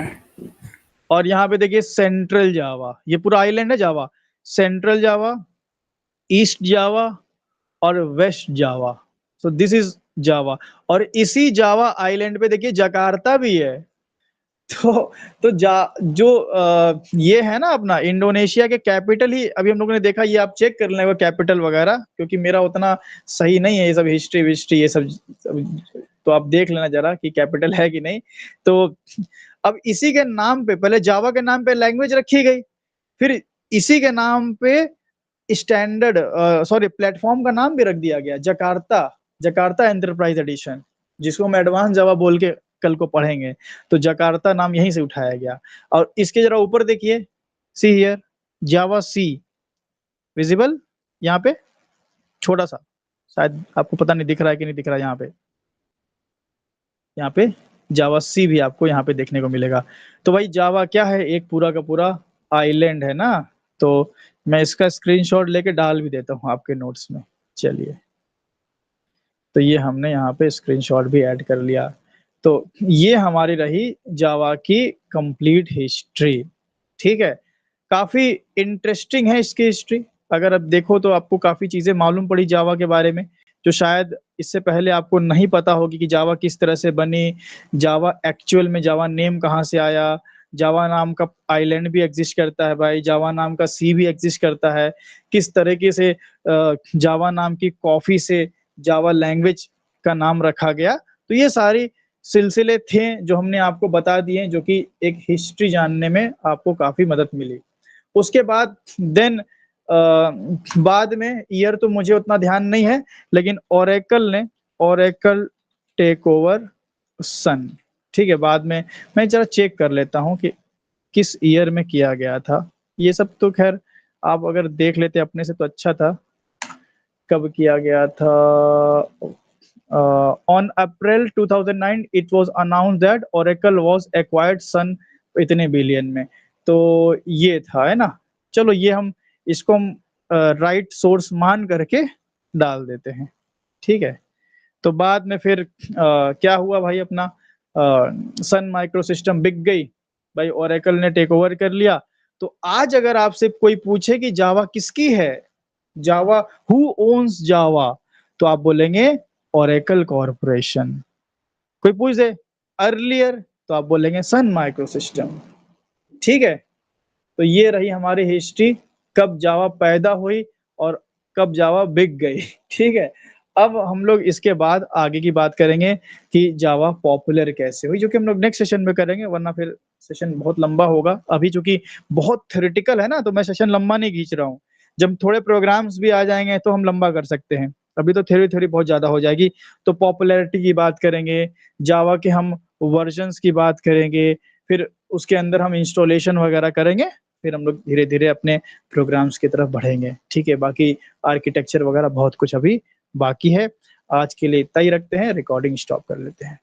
और यहाँ पे देखिए सेंट्रल जावा, ये पूरा आइलैंड है जावा। सेंट्रल जावा, ईस्ट जावा और waste Java. So this is Java. और इसी जावा आइलैंड पे देखिए जकार्ता भी है। तो ये है ना अपना इंडोनेशिया के कैपिटल ही, अभी हम लोगों ने देखा, ये आप चेक कर लेंगे कैपिटल वगैरह, क्योंकि मेरा उतना सही नहीं है ये सब हिस्ट्री विस्ट्री ये सब, तो आप देख लेना जरा कि कैपिटल है कि नहीं। तो अब इसी के नाम पे, पहले जावा के नाम पे लैंग्वेज रखी गई, फिर इसी के नाम पे स्टैंडर्ड सॉरी प्लेटफॉर्म का नाम भी रख दिया गया, जकार्ता। जकार्ता एंटरप्राइज एडिशन, जिसको हम एडवांस जावा बोल के कल को पढ़ेंगे, तो जकार्ता नाम यहीं से उठाया गया। और इसके जरा ऊपर देखिए, see here Java C, visible यहाँ पे छोटा सा, शायद आपको पता नहीं दिख रहा है कि नहीं दिख रहा है, यहाँ पे जावा सी भी आपको यहाँ पे देखने को मिलेगा। तो भाई जावा क्या है, एक पूरा का पूरा आइलैंड है ना। तो मैं इसका स्क्रीनशॉट लेके डाल भी देता हूँ आपके नोट्स में, चलिए। तो ये हमने यहाँ पे स्क्रीनशॉट भी ऐड कर लिया। तो ये हमारी रही जावा की कंप्लीट हिस्ट्री, ठीक है। काफी इंटरेस्टिंग है इसकी हिस्ट्री, अगर आप देखो तो आपको काफी चीजें मालूम पड़ी जावा के बारे में, जो शायद इससे पहले आपको नहीं पता होगी कि जावा किस तरह से बनी, जावा एक्चुअल में जावा नेम कहाँ से आया, जावा नाम का आइलैंड भी एग्जिस्ट करता है भाई, जावा नाम का सी भी एग्जिस्ट करता है, किस तरीके से जावा नाम की कॉफी से जावा लैंग्वेज का नाम रखा गया। तो ये सारी सिलसिले थे जो हमने आपको बता दिए, जो कि एक हिस्ट्री जानने में आपको काफी मदद मिली। उसके बाद देन बाद में ईयर तो मुझे उतना ध्यान नहीं है, लेकिन ओरेकल टेक ओवर सन, ठीक है। बाद में मैं जरा चेक कर लेता हूँ कि किस ईयर में किया गया था। ये सब तो खैर आप अगर देख लेते अपने से तो अच्छा था, कब किया गया था। On April 2009 it was announced that Oracle was acquired Sun इतने बिलियन में। तो ये था, है ना। चलो ये हम इसको हम राइट सोर्स मान करके डाल देते हैं, ठीक है। तो बाद में फिर क्या हुआ भाई, अपना सन माइक्रोसिस्टम बिक गई भाई, ओरेकल ने टेक ओवर कर लिया। तो आज अगर आपसे कोई पूछे कि जावा किसकी है, जावा हु ओन्स जावा, तो आप बोलेंगे ओरेकल कॉर्पोरेशन। कोई पूछ दे अर्लियर तो आप बोलेंगे सन माइक्रोसिस्टम, ठीक है। तो ये रही हमारी हिस्ट्री, कब जावा पैदा हुई और कब जावा बिक गई, ठीक है। अब हम लोग इसके बाद आगे की बात करेंगे कि जावा पॉपुलर कैसे हुई, जो कि हम लोग नेक्स्ट सेशन में करेंगे, वरना फिर सेशन बहुत लंबा होगा। अभी चूंकि बहुत थ्योरेटिकल है ना, तो मैं सेशन लंबा नहीं खींच रहा हूँ। जब थोड़े प्रोग्राम्स भी आ जाएंगे तो हम लंबा कर सकते हैं, अभी तो थ्योरी बहुत ज्यादा हो जाएगी। तो पॉपुलैरिटी की बात करेंगे, जावा के हम वर्जन्स की बात करेंगे, फिर उसके अंदर हम इंस्टॉलेशन वगैरह करेंगे, फिर हम लोग धीरे धीरे अपने प्रोग्राम्स की तरफ बढ़ेंगे, ठीक है। बाकी आर्किटेक्चर वगैरह बहुत कुछ अभी बाकी है। आज के लिए इतना ही रखते हैं, रिकॉर्डिंग स्टॉप कर लेते हैं।